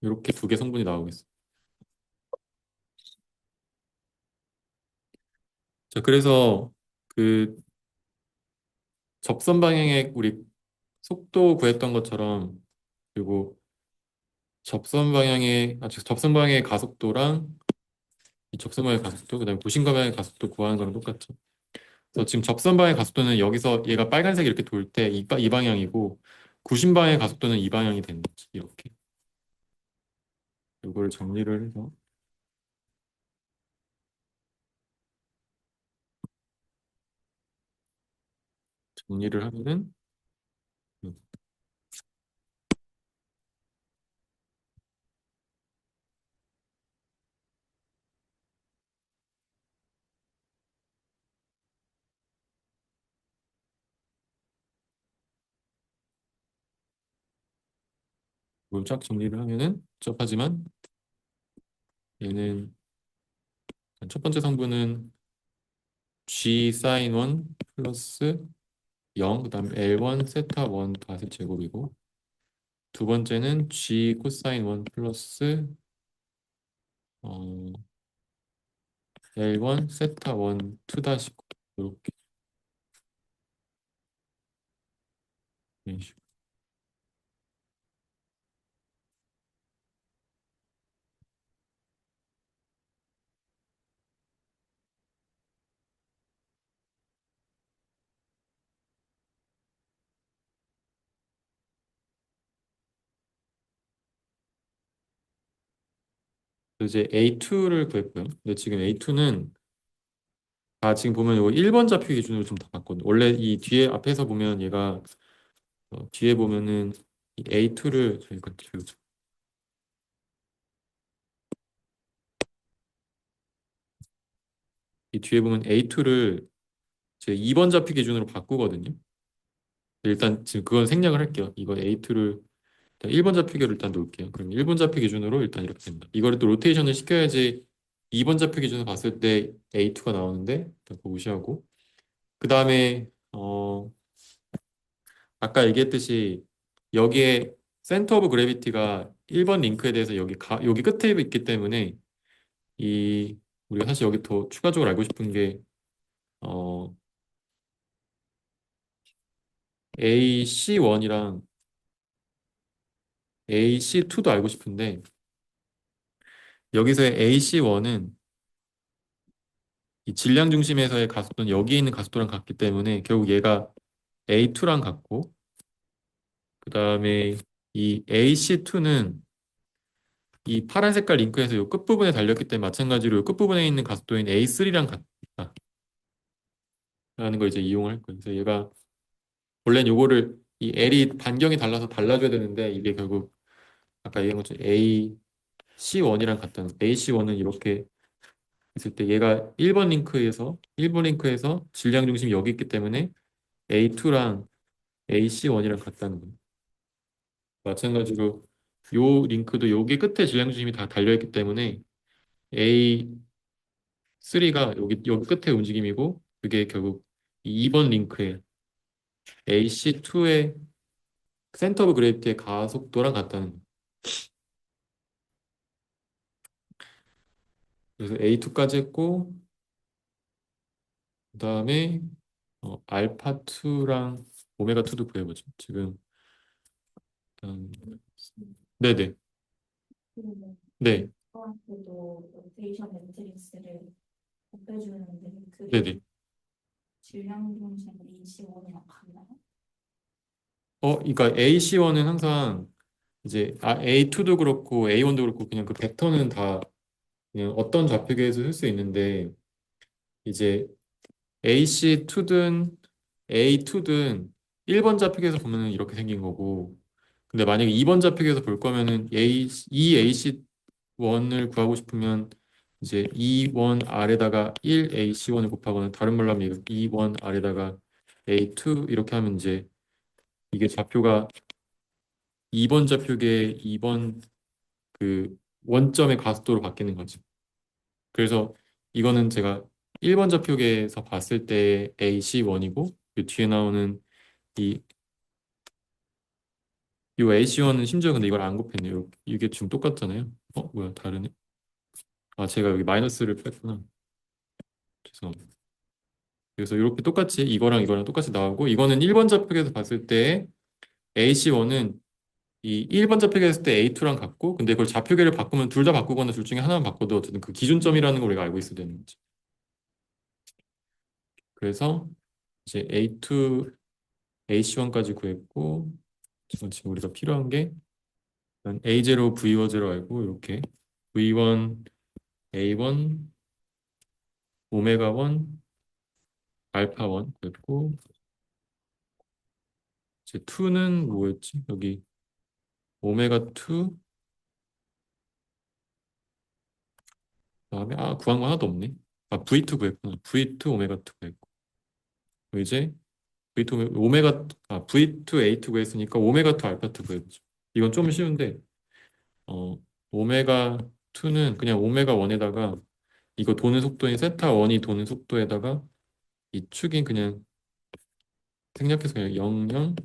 Speaker 1: 이렇게 두 개 성분이 나오겠어요. 자, 그래서 그 접선 방향의 우리 속도 구했던 것처럼 그리고 접선 방향의 가속도랑 이 접선 방향의 가속도 그다음에 고심 방향의 가속도 구하는 거랑 똑같죠. 그래서 지금 접선방의 가속도는 여기서 얘가 빨간색이 이렇게 돌 때 이 방향이고 구심방의 가속도는 이 방향이 되는 거지. 이렇게. 이걸 정리를 해서 정리를 하면은 음, 이걸 쫙 정리를 하면은 복잡하지만 얘는 첫 번째 성분은 G 사인 1 플러스 0, 그다음에 L1 세타 1 닷의 제곱이고 두 번째는 G 코사인 1 플러스 어, L1 세타 1 2 닷이고 이렇게 이런 식으로. 이제 A2를 구했고요. 근데 지금 A2는 지금 보면 이거 1번 좌표 기준으로 좀 다 봤거든요. 원래 이 뒤에 앞에서 보면 얘가 뒤에 보면은 이 A2를 저희가 지우죠. 이 뒤에 보면 A2를 제 2번 좌표 기준으로 바꾸거든요. 일단 지금 그건 생략을 할게요. 이거 A2를 일단 1번 좌표계를 일단 놓을게요. 그럼 1번 좌표 기준으로 일단 이렇게 된다. 이거를 또 로테이션을 시켜야지 2번 좌표 기준으로 봤을 때 A2가 나오는데 일단 그거 무시하고 그 다음에 아까 얘기했듯이 여기에 센터 오브 그래비티가 1번 링크에 대해서 여기 끝에 있기 때문에 이 우리가 사실 여기 더 추가적으로 알고 싶은 게 어, AC1이랑 AC2도 알고 싶은데 여기서의 AC1은 이 질량 중심에서의 가속도는 여기에 있는 가속도랑 같기 때문에 결국 얘가 A2랑 같고 그 다음에 이 AC2는 이 파란 색깔 링크에서 이 끝부분에 달렸기 때문에 마찬가지로 이 끝부분에 있는 가속도인 A3랑 같다라는 걸 이제 이용할 거예요. 그래서 얘가 원래는 요거를 이 L이 반경이 달라서 달라져야 되는데 이게 결국 아까 얘기한 것처럼 AC1이랑 같다는 AC1은 이렇게 있을 때 얘가 1번 링크에서 질량 중심이 여기 있기 때문에 A2랑 AC1이랑 같다는 거예요. 마찬가지로 요 링크도 여기 끝에 질량 중심이 다 달려있기 때문에 A3가 여기 끝에 움직임이고 그게 결국 이 2번 링크의 AC2의 센터 오브 그래비티의 가속도랑 같다는 거예요. 그래서 A2까지 했고 그다음에 알파2랑 오메가2도 구해보죠. 지금 일단 네네 네
Speaker 2: 그도 로테이션 매트릭스를 곱해주는데 그게
Speaker 1: 네네
Speaker 2: 질량 중심 H1이랑 같나요?
Speaker 1: 그러니까 AC1은 항상 이제 A2도 그렇고 A1도 그렇고 그냥 그 벡터는 다 그냥 어떤 좌표계에서 쓸 수 있는데 이제 AC2든 A2든 1번 좌표계에서 보면은 이렇게 생긴 거고 근데 만약에 2번 좌표계에서 볼 거면은 이 AC1을 구하고 싶으면 이제 2원 아래다가 1AC1을 곱하거나 다른 말로 하면 2원 아래다가 A2 이렇게 하면 이제 이게 좌표가 2번 좌표계 2번 그 원점의 가속도로 바뀌는 거죠. 그래서 이거는 제가 1번 좌표계에서 봤을 때 AC1이고 그 뒤에 나오는 이, 이 AC1은 심지어 근데 이걸 안 곱했네요. 이게 지금 똑같잖아요. 뭐야 다르네. 제가 여기 마이너스를 뺐구나. 죄송합니다. 그래서 이렇게 똑같이 이거랑 똑같이 나오고 이거는 1번 좌표계에서 봤을 때 AC1은 이 1번 좌표계 했을 때 A2랑 같고 근데 그걸 좌표계를 바꾸면 둘 다 바꾸거나 둘 중에 하나만 바꿔도 어쨌든 그 기준점이라는 걸 우리가 알고 있어야 되는 거지. 그래서 이제 A2, AC1까지 구했고 지금 우리가 필요한 게 A0, V0 알고 이렇게 V1, A1, 오메가1, 알파1 구했고 이제 2는 뭐였지? 여기 오메가2 그다음에 구한 거 하나도 없네. V2 구했구나. V2 오메가2 구했고 이제 V2 V2 A2 구했으니까 오메가2 알파2 구해보죠. 이건 좀 쉬운데 어 오메가2는 그냥 오메가1에다가 이거 도는 속도인 세타1이 도는 속도에다가 이 축인 그냥 생략해서 그냥 00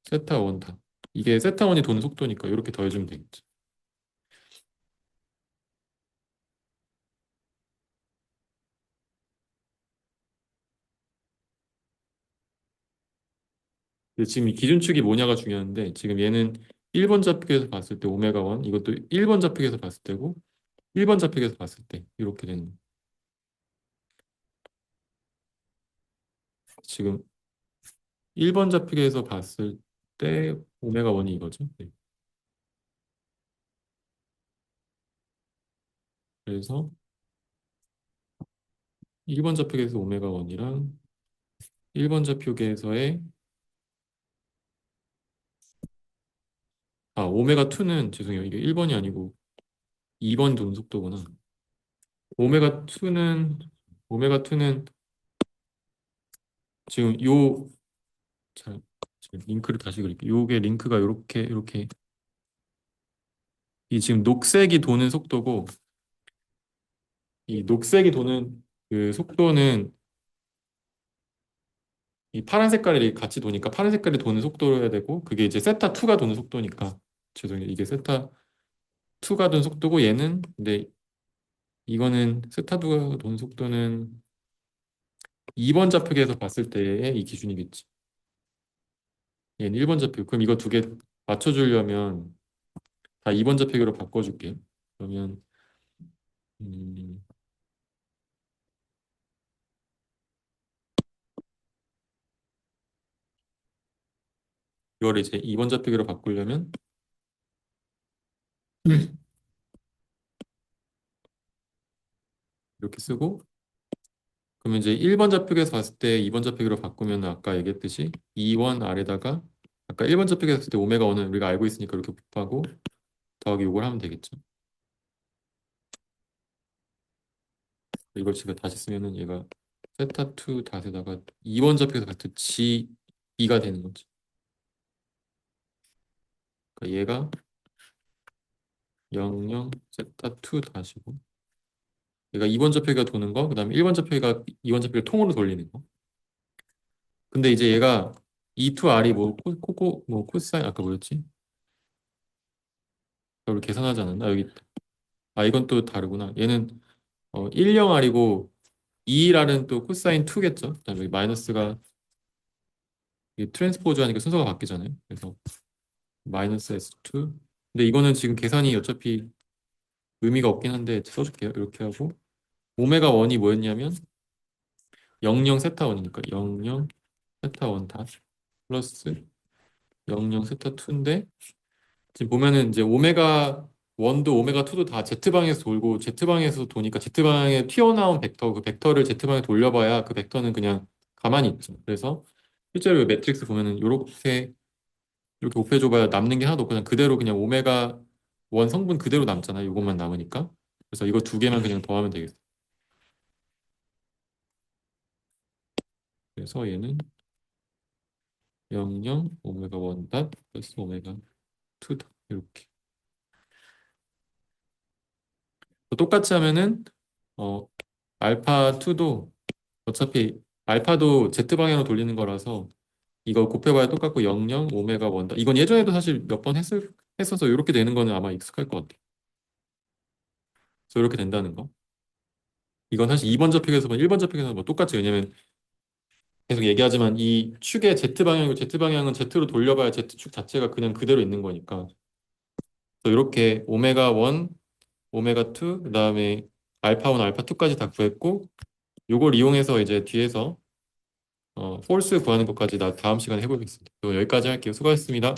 Speaker 1: 세타1 다. 이게 세타1이 도는 속도니까 이렇게 더해주면 되겠죠. 근데 지금 이 기준축이 뭐냐가 중요한데 지금 얘는 1번 좌표에서 봤을 때 오메가1 이것도 1번 좌표에서 봤을 때고 1번 좌표에서 봤을 때 이렇게 되는 거예요. 지금 1번 좌표에서 봤을 때 오메가1이 이거죠. 네. 그래서 1번 좌표에서 오메가1이랑 1번 좌표계에서의 오메가2는 죄송해요. 이게 1번이 아니고 2번 도는속도구나. 오메가2는 지금 자, 지금 링크를 다시 그릴게요. 요게 링크가 요렇게 이 지금 녹색이 도는 속도고 이 녹색이 도는 그 속도는 이 파란 색깔이 같이 도니까 파란 색깔이 도는 속도로 해야 되고 그게 이제 세타2가 도는 속도니까 죄송해요. 이게 세타2가 도는 속도고 얘는 근데 이거는 세타2가 도는 속도는 2번 좌표계에서 봤을 때의 이 기준이겠지. 얘는 1번 좌표. 그럼 이거 두 개 맞춰주려면 다 2번 좌표계로 바꿔줄게요. 그러면 음, 이걸 이제 2번 좌표계로 바꾸려면 이렇게 쓰고 그러면 이제 1번 좌표계에서 봤을 때 2번 좌표계로 바꾸면 아까 얘기했듯이 2원 아래다가 아까 1번 좌표계에서 봤을 때 오메가 1은 우리가 알고 있으니까 이렇게 곱하고 더하기 요걸 하면 되겠죠. 이걸 제가 다시 쓰면은 얘가 세타2 닷에다가 2번 좌표에서 봤을 때 G2가 되는 거지. 그러니까 얘가 00 세타2 닷이고 얘가 2번 좌표가 도는 거, 그다음에 1번 좌표가 2번 좌표를 통으로 돌리는 거. 근데 이제 얘가 E2R이 뭐 뭐 코사인 아까 뭐였지? 이걸 계산하지 않았나? 여기 있다. 이건 또 다르구나. 얘는 10R이고 2R은 또 코사인 2겠죠. 그다음에 여기 마이너스가 이 트랜스포즈 하니까 순서가 바뀌잖아요. 그래서 마이너스 S2. 근데 이거는 지금 계산이 어차피 의미가 없긴 한데 써줄게요. 이렇게 하고 오메가 1이 뭐였냐면 00 세타 1이니까 00 세타 1 다 플러스 00 세타 2인데 지금 보면은 이제 오메가 1도 오메가 2도 다 Z방에서 돌고 Z방에서 도니까 Z방에 튀어나온 벡터 그 벡터를 Z방에 돌려봐야 그 벡터는 그냥 가만히 있죠. 그래서 실제로 이 매트릭스 보면은 이렇게 곱해줘봐야 남는 게 하나도 없고 그냥 그대로 그냥 오메가 1 성분 그대로 남잖아요. 이것만 남으니까. 그래서 이거 두 개만 그냥 더하면 되겠어요. 그래서 얘는 00 오메가 1 닷 플러스 오메가 2 닷 이렇게 똑같이 하면은 어 알파 2도 어차피 알파도 Z 방향으로 돌리는 거라서 이거 곱해봐야 똑같고 00 오메가 1 닷. 이건 예전에도 사실 몇 번 했어서 이렇게 되는 거는 아마 익숙할 것 같아요. 그래서 이렇게 된다는 거. 이건 사실 2번 접촉에서 1번 접촉에서 뭐 똑같지. 왜냐면 계속 얘기하지만 이 축의 Z 방향이고 Z 방향은 Z로 돌려봐야 Z축 자체가 그냥 그대로 있는 거니까. 그래서 이렇게 오메가 1, 오메가 2, 그다음에 알파 1, 알파 2까지 다 구했고 요걸 이용해서 이제 뒤에서 폴스 구하는 것까지 나 다음 시간에 해보겠습니다. 또 여기까지 할게요. 수고하셨습니다.